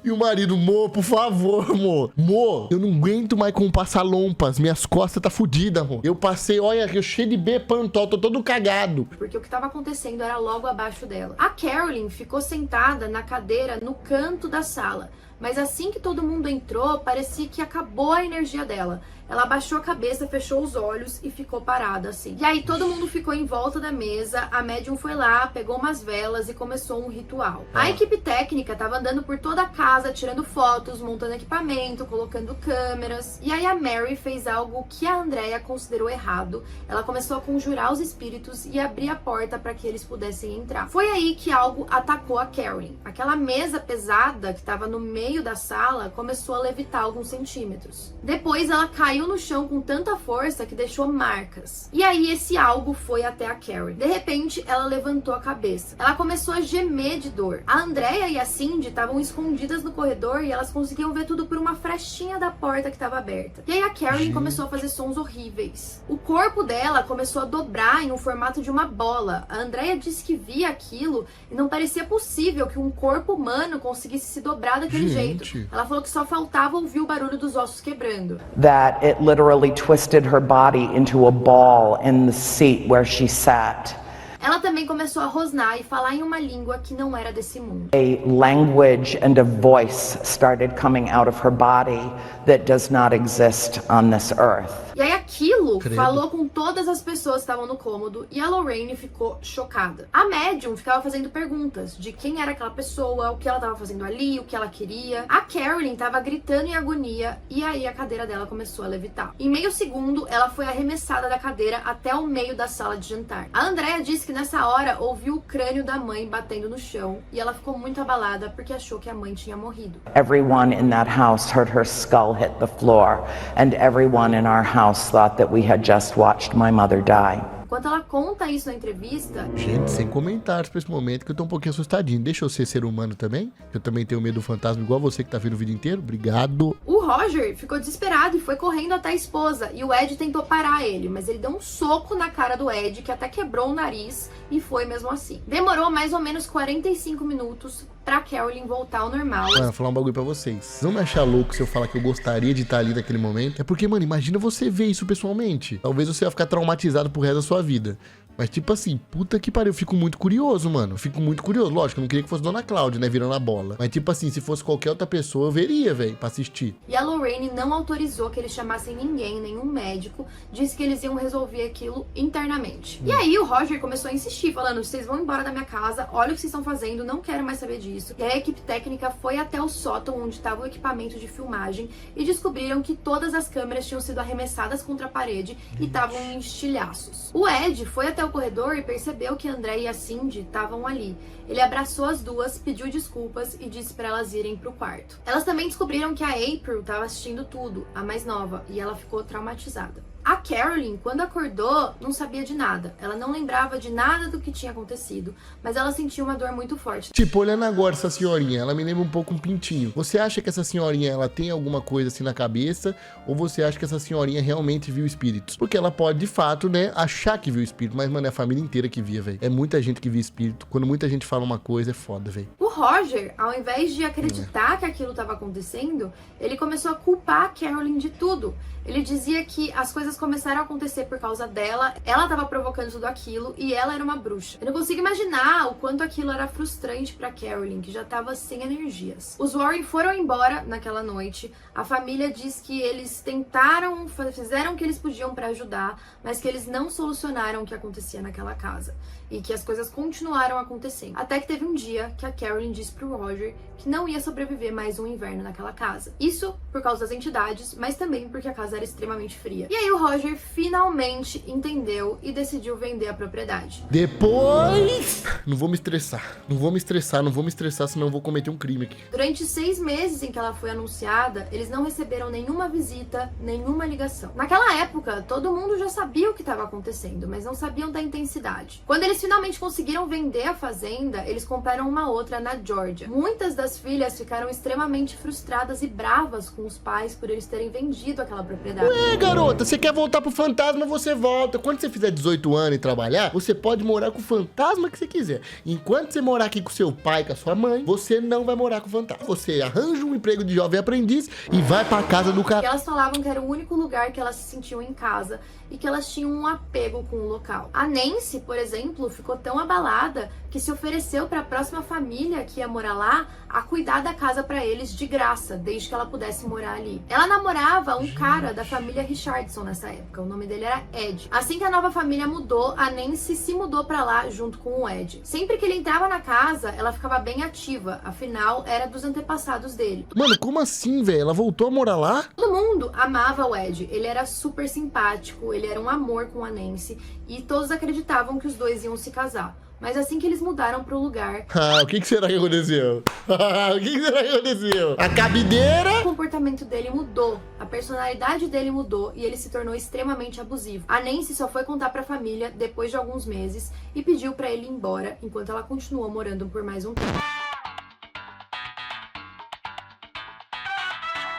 E o marido, Mo, por favor, Mo. Mo, eu não aguento mais com passar lompas. Minhas costas tá fodida, Mo. Eu passei, olha, eu cheio de bepantol, tô todo cagado. Porque o que tava acontecendo era logo abaixo dela. A Carolyn ficou sentada na cadeira no canto da sala. Mas assim que todo mundo entrou, parecia que acabou a energia dela. Ela abaixou a cabeça, fechou os olhos e ficou parada assim. E aí todo mundo ficou em volta da mesa, a médium foi lá, pegou umas velas e começou um ritual. A equipe técnica tava andando por toda a casa, tirando fotos, montando equipamento, colocando câmeras. E aí a Mary fez algo que a Andrea considerou errado. Ela começou a conjurar os espíritos e abrir a porta para que eles pudessem entrar. Foi aí que algo atacou a Carolyn. Aquela mesa pesada que tava no meio da sala começou a levitar alguns centímetros. Depois ela caiu no chão com tanta força que deixou marcas. E aí esse algo foi até a Carrie. De repente, ela levantou a cabeça. Ela começou a gemer de dor. A Andrea e a Cindy estavam escondidas no corredor e elas conseguiam ver tudo por uma frestinha da porta que estava aberta. E aí a Carrie começou a fazer sons horríveis. O corpo dela começou a dobrar em um formato de uma bola. A Andrea disse que via aquilo e não parecia possível que um corpo humano conseguisse se dobrar daquele jeito. Ela falou que só faltava ouvir o barulho dos ossos quebrando. That it literally twisted her body into a ball in the seat where she sat. Ela também começou a rosnar e falar em uma língua que não era desse mundo. A language and a voice started coming out of her body that does not exist on this earth. E aí aquilo Credo. falou com todas as pessoas que estavam no cômodo e a Lorraine ficou chocada. A médium ficava fazendo perguntas de quem era aquela pessoa, o que ela estava fazendo ali, o que ela queria. A Carolyn estava gritando em agonia e aí a cadeira dela começou a levitar. Em meio segundo, ela foi arremessada da cadeira até o meio da sala de jantar. A Andrea disse que nessa hora ouviu o crânio da mãe batendo no chão e ela ficou muito abalada porque achou que a mãe tinha morrido. Everyone in that house heard her skull hit the floor, and everyone in our house thought that we had just watched my mother die. Enquanto ela conta isso na entrevista... Gente, sem comentários pra esse momento, que eu tô um pouquinho assustadinho. Deixa eu ser humano também. Eu também tenho medo do fantasma, igual você que tá vendo o vídeo inteiro. Obrigado. O Roger ficou desesperado e foi correndo até a esposa. E o Ed tentou parar ele, mas ele deu um soco na cara do Ed, que até quebrou o nariz, e foi mesmo assim. Demorou mais ou menos 45 minutos pra Carolyn voltar ao normal. Mano, vou falar um bagulho pra vocês. Não me achar louco se eu falar que eu gostaria de estar ali naquele momento. É porque, mano, imagina você ver isso pessoalmente. Talvez você vai ficar traumatizado pro resto da sua vida. Mas tipo assim, puta que pariu, eu fico muito curioso, mano. Eu fico muito curioso. Lógico, eu não queria que fosse Dona Cláudia, né, virando a bola. Mas tipo assim, se fosse qualquer outra pessoa, eu veria, velho, pra assistir. E a Lorraine não autorizou que eles chamassem ninguém, nenhum médico. Disse que eles iam resolver aquilo internamente. E aí o Roger começou a insistir, falando, vocês vão embora da minha casa, olha o que vocês estão fazendo, não quero mais saber disso. E aí a equipe técnica foi até o sótão onde estava o equipamento de filmagem e descobriram que todas as câmeras tinham sido arremessadas contra a parede e estavam em estilhaços. O Ed foi até o corredor e percebeu que André e a Cindy estavam ali. Ele abraçou as duas, pediu desculpas e disse para elas irem pro quarto. Elas também descobriram que a April estava assistindo tudo, a mais nova, e ela ficou traumatizada. A Carolyn, quando acordou, não sabia de nada. Ela não lembrava de nada do que tinha acontecido, mas ela sentia uma dor muito forte. Tipo, olhando agora essa senhorinha, ela me lembra um pouco um pintinho. Você acha que essa senhorinha, ela tem alguma coisa assim na cabeça? Ou você acha que essa senhorinha realmente viu espíritos? Porque ela pode, de fato, né, achar que viu espírito. Mas, mano, é a família inteira que via, velho. É muita gente que via espírito. Quando muita gente fala uma coisa, é foda, velho. O Roger, ao invés de acreditar que aquilo estava acontecendo, ele começou a culpar a Carolyn de tudo. Ele dizia que as coisas começaram a acontecer por causa dela, ela estava provocando tudo aquilo e ela era uma bruxa. Eu não consigo imaginar o quanto aquilo era frustrante pra Carolyn, que já estava sem energias. Os Warren foram embora naquela noite. A família diz que eles tentaram, fizeram o que eles podiam pra ajudar, mas que eles não solucionaram o que acontecia naquela casa. E que as coisas continuaram acontecendo. Até que teve um dia que a Carolyn disse pro Roger que não ia sobreviver mais um inverno naquela casa. Isso por causa das entidades, mas também porque a casa era extremamente fria. E aí o Roger finalmente entendeu e decidiu vender a propriedade. Depois... Não vou me estressar. Não vou me estressar, senão eu vou cometer um crime aqui. Durante 6 meses em que ela foi anunciada, eles não receberam nenhuma visita, nenhuma ligação. Naquela época, todo mundo já sabia o que estava acontecendo, mas não sabiam da intensidade. Quando eles finalmente conseguiram vender a fazenda, eles compraram uma outra na Georgia. Muitas das filhas ficaram extremamente frustradas e bravas com os pais por eles terem vendido aquela propriedade. Ué, garota, você quer voltar pro fantasma, você volta. Quando você fizer 18 anos e trabalhar, você pode morar com o fantasma que você quiser. Enquanto você morar aqui com seu pai, com a sua mãe, você não vai morar com o fantasma. Você arranja um emprego de jovem aprendiz e vai pra casa do cara. Elas falavam que era o único lugar que elas se sentiam em casa e que elas tinham um apego com o local. A Nancy, por exemplo, ficou tão abalada que se ofereceu para a próxima família que ia morar lá a cuidar da casa para eles de graça, desde que ela pudesse morar ali. Ela namorava um cara da família Richardson nessa época, o nome dele era Ed. Assim que a nova família mudou, a Nancy se mudou para lá junto com o Ed. Sempre que ele entrava na casa, ela ficava bem ativa, afinal era dos antepassados dele. Mano, como assim, velho? Ela voltou a morar lá? Todo mundo amava o Ed, ele era super simpático, ele era um amor com a Nancy e todos acreditavam que os dois iam se casar. Mas assim que eles mudaram pro lugar... O que será que aconteceu? O que será que aconteceu? A cabideira? O comportamento dele mudou, a personalidade dele mudou e ele se tornou extremamente abusivo. A Nancy só foi contar pra família depois de alguns meses e pediu pra ele ir embora, enquanto ela continuou morando por mais um tempo.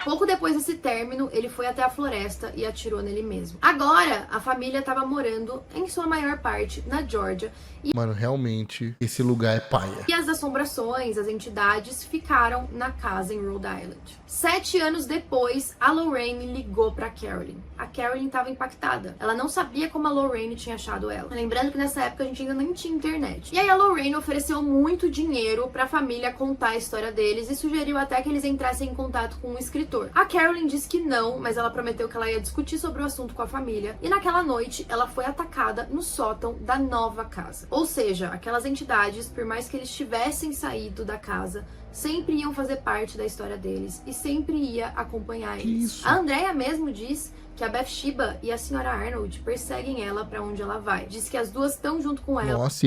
Pouco depois desse término, ele foi até a floresta e atirou nele mesmo. Agora, a família estava morando, em sua maior parte, na Georgia. Mano, realmente, esse lugar é paia. E as assombrações, as entidades, ficaram na casa em Rhode Island. 7 anos depois, a Lorraine ligou pra Carolyn. A Carolyn estava impactada. Ela não sabia como a Lorraine tinha achado ela. Lembrando que nessa época a gente ainda nem tinha internet. E aí a Lorraine ofereceu muito dinheiro pra família contar a história deles e sugeriu até que eles entrassem em contato com um escritor diretor. A Carolyn disse que não, mas ela prometeu que ela ia discutir sobre o assunto com a família, e naquela noite ela foi atacada no sótão da nova casa. Ou seja, aquelas entidades, por mais que eles tivessem saído da casa, sempre iam fazer parte da história deles e sempre ia acompanhar eles. Isso. A Andrea mesmo diz que a Bathsheba e a senhora Arnold perseguem ela pra onde ela vai. Diz que as duas estão junto com ela. Nossa,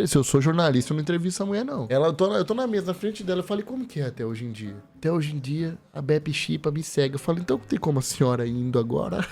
se eu sou jornalista, eu não entrevisto a mulher, não. Eu tô na mesa, na frente dela, eu falei, como que é até hoje em dia? Até hoje em dia, a Bathsheba me segue. Eu falei, então tem como a senhora ir indo agora?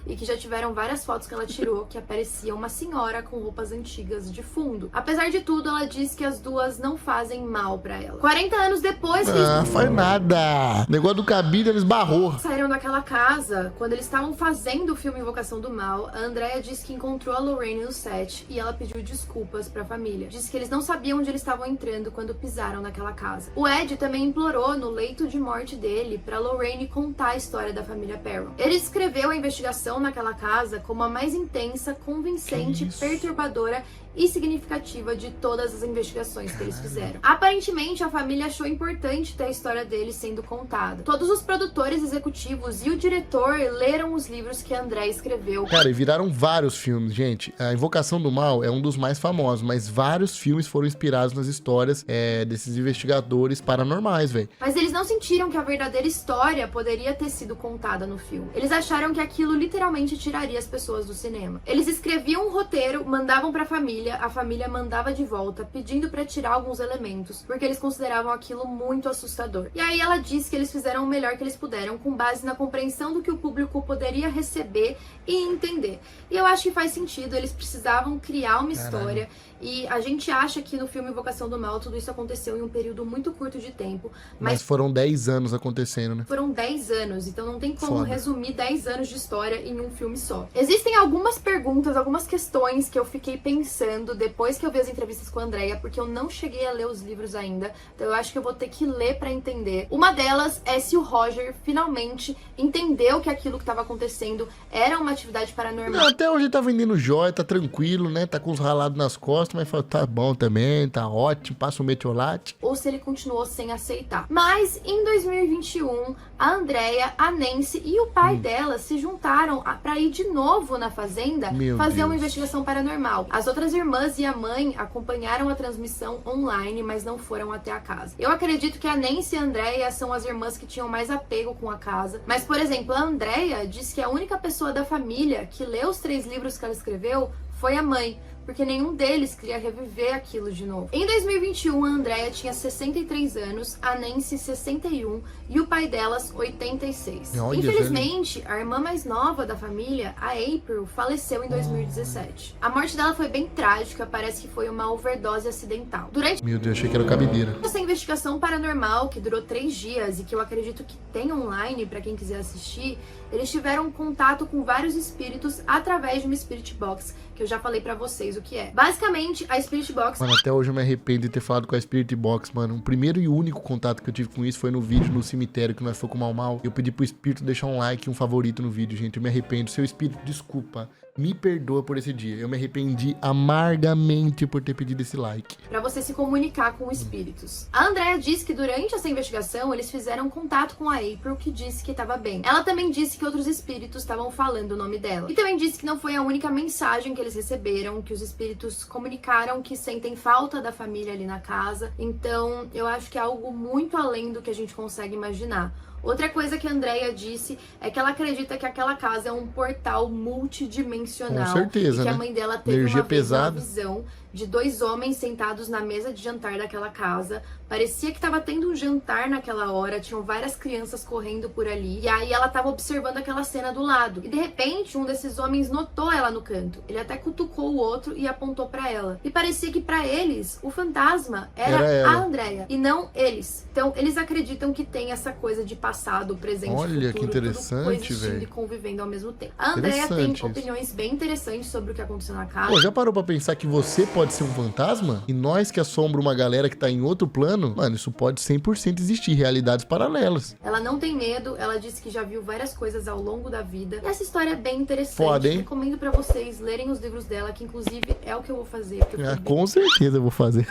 E que já tiveram várias fotos que ela tirou que aparecia uma senhora com roupas antigas de fundo. Apesar de tudo, ela diz que as duas não fazem mal pra ela. 40 anos depois que eles... faz nada. O negócio do cabide, eles barrou. Saíram daquela casa, quando eles estavam fazendo o filme Invocação do Mal, a Andrea disse que encontrou a Lorraine no set e ela pediu desculpas pra família. Disse que eles não sabiam onde eles estavam entrando quando pisaram naquela casa. O Ed também implorou no leito de morte dele pra Lorraine contar a história da família Perron. Ele escreveu a investigação naquela casa como a mais intensa, convincente, perturbadora e significativa de todas as investigações que eles fizeram. Aparentemente, a família achou importante ter a história deles sendo contada. Todos os produtores executivos e o diretor leram os livros que André escreveu. Cara, e viraram vários filmes, gente. A Invocação do Mal é um dos mais famosos, mas vários filmes foram inspirados nas histórias desses investigadores paranormais, velho. Mas eles não sentiram que a verdadeira história poderia ter sido contada no filme. Eles acharam que aquilo literalmente tiraria as pessoas do cinema. Eles escreviam um roteiro, mandavam pra família, a família mandava de volta, pedindo pra tirar alguns elementos, porque eles consideravam aquilo muito assustador. E aí ela diz que eles fizeram o melhor que eles puderam, com base na compreensão do que o público poderia receber e entender. E eu acho que faz sentido, eles precisavam criar uma história, e a gente acha que no filme Invocação do Mal tudo isso aconteceu em um período muito curto de tempo, Mas foram 10 anos acontecendo, né? foram 10 anos, então não tem como Foda. resumir 10 anos de história em um filme só. Existem algumas perguntas, algumas questões que eu fiquei pensando depois que eu vi as entrevistas com a Andrea, porque eu não cheguei a ler os livros ainda, então eu acho que eu vou ter que ler pra entender. Uma delas é se o Roger finalmente entendeu que aquilo que estava acontecendo era uma atividade paranormal. Não, até hoje ele tá vendendo joia, tá tranquilo, né? Tá com os ralados nas costas, mas fala, tá bom também, tá ótimo, passa um metiolate. Ou se ele continuou sem aceitar. Mas em 2021, a Andrea, a Nancy e o pai dela se juntaram pra ir de novo na fazenda fazer uma investigação paranormal. As outras irmãs e a mãe acompanharam a transmissão online, mas não foram até a casa. Eu acredito que a Nancy e a Andrea são as irmãs que tinham mais apego com a casa. Mas, por exemplo, a Andrea diz que a única pessoa da família que leu os 3 livros que ela escreveu foi a mãe, porque nenhum deles queria reviver aquilo de novo. Em 2021, a Andrea tinha 63 anos, a Nancy 61 e o pai delas 86. Olha, Infelizmente, a irmã mais nova da família, a April, faleceu em 2017. A morte dela foi bem trágica, parece que foi uma overdose acidental. Durante Meu Deus, achei que era cabideira. essa investigação paranormal, que durou 3 dias e que eu acredito que tem online pra quem quiser assistir, eles tiveram contato com vários espíritos através de uma Spirit Box, que eu já falei pra vocês o que é. Basicamente, a Spirit Box... Mano, até hoje eu me arrependo de ter falado com a Spirit Box, mano. O primeiro e único contato que eu tive com isso foi no vídeo no cemitério, que nós fomos com o Mal Mal. Eu pedi pro espírito deixar um like e um favorito no vídeo, gente. Eu me arrependo. Seu espírito, desculpa. Me perdoa por esse dia. Eu me arrependi amargamente por ter pedido esse like. Pra você se comunicar com espíritos. A Andrea disse que durante essa investigação eles fizeram contato com a April, que disse que estava bem. Ela também disse que outros espíritos estavam falando o nome dela. E também disse que não foi a única mensagem que eles receberam, que os espíritos comunicaram que sentem falta da família ali na casa. Então, eu acho que é algo muito além do que a gente consegue imaginar. Outra coisa que a Andrea disse é que ela acredita que aquela casa é um portal multidimensional. Com certeza, e que né? a mãe dela teve Energia uma vez pesada. uma visão de 2 homens sentados na mesa de jantar daquela casa. Parecia que estava tendo um jantar naquela hora, tinham várias crianças correndo por ali. E aí ela estava observando aquela cena do lado. E de repente, um desses homens notou ela no canto. Ele até cutucou o outro e apontou pra ela. E parecia que pra eles, o fantasma era a Andrea e não eles. Então, eles acreditam que tem essa coisa de passado, presente, Olha, futuro, que interessante, tudo coexistindo velho. e convivendo ao mesmo tempo. A Andrea tem Interessante isso. opiniões bem interessantes sobre o que aconteceu na casa. Pô, já parou pra pensar que você pode ser um fantasma e nós que assombra uma galera que tá em outro plano, mano, isso pode 100% existir, realidades paralelas. Ela não tem medo, ela disse que já viu várias coisas ao longo da vida. E essa história é bem interessante. Foda, hein? Recomendo pra vocês lerem os livros dela, que inclusive é o que eu vou fazer. Com certeza eu vou fazer.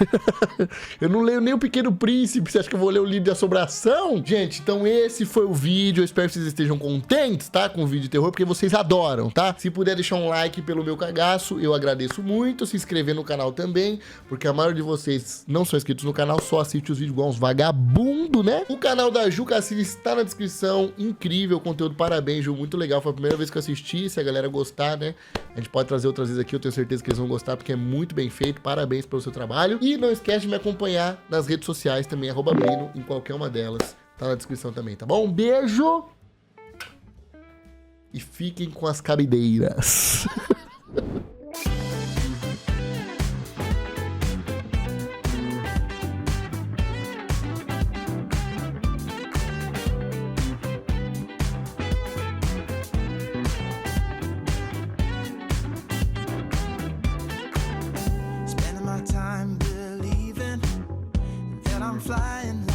Eu não leio nem o Pequeno Príncipe, você acha que eu vou ler o livro de assombração? Gente, então esse foi o vídeo, eu espero que vocês estejam contentes, tá? Com o vídeo de terror, porque vocês adoram, tá? Se puder deixar um like pelo meu cagaço, eu agradeço muito. Se inscrever no canal também, porque a maioria de vocês não são inscritos no canal, só assiste os vídeos igual uns vagabundos, né? O canal da Ju Cassini está na descrição, incrível conteúdo, parabéns, Ju, muito legal, foi a primeira vez que eu assisti, se a galera gostar, né? A gente pode trazer outras vezes aqui, eu tenho certeza que eles vão gostar, porque é muito bem feito, parabéns pelo seu trabalho. E não esquece de me acompanhar nas redes sociais também, @Brino, em qualquer uma delas, tá na descrição também, tá bom? Um beijo! E fiquem com as cabideiras. Spending my time believing that I'm flying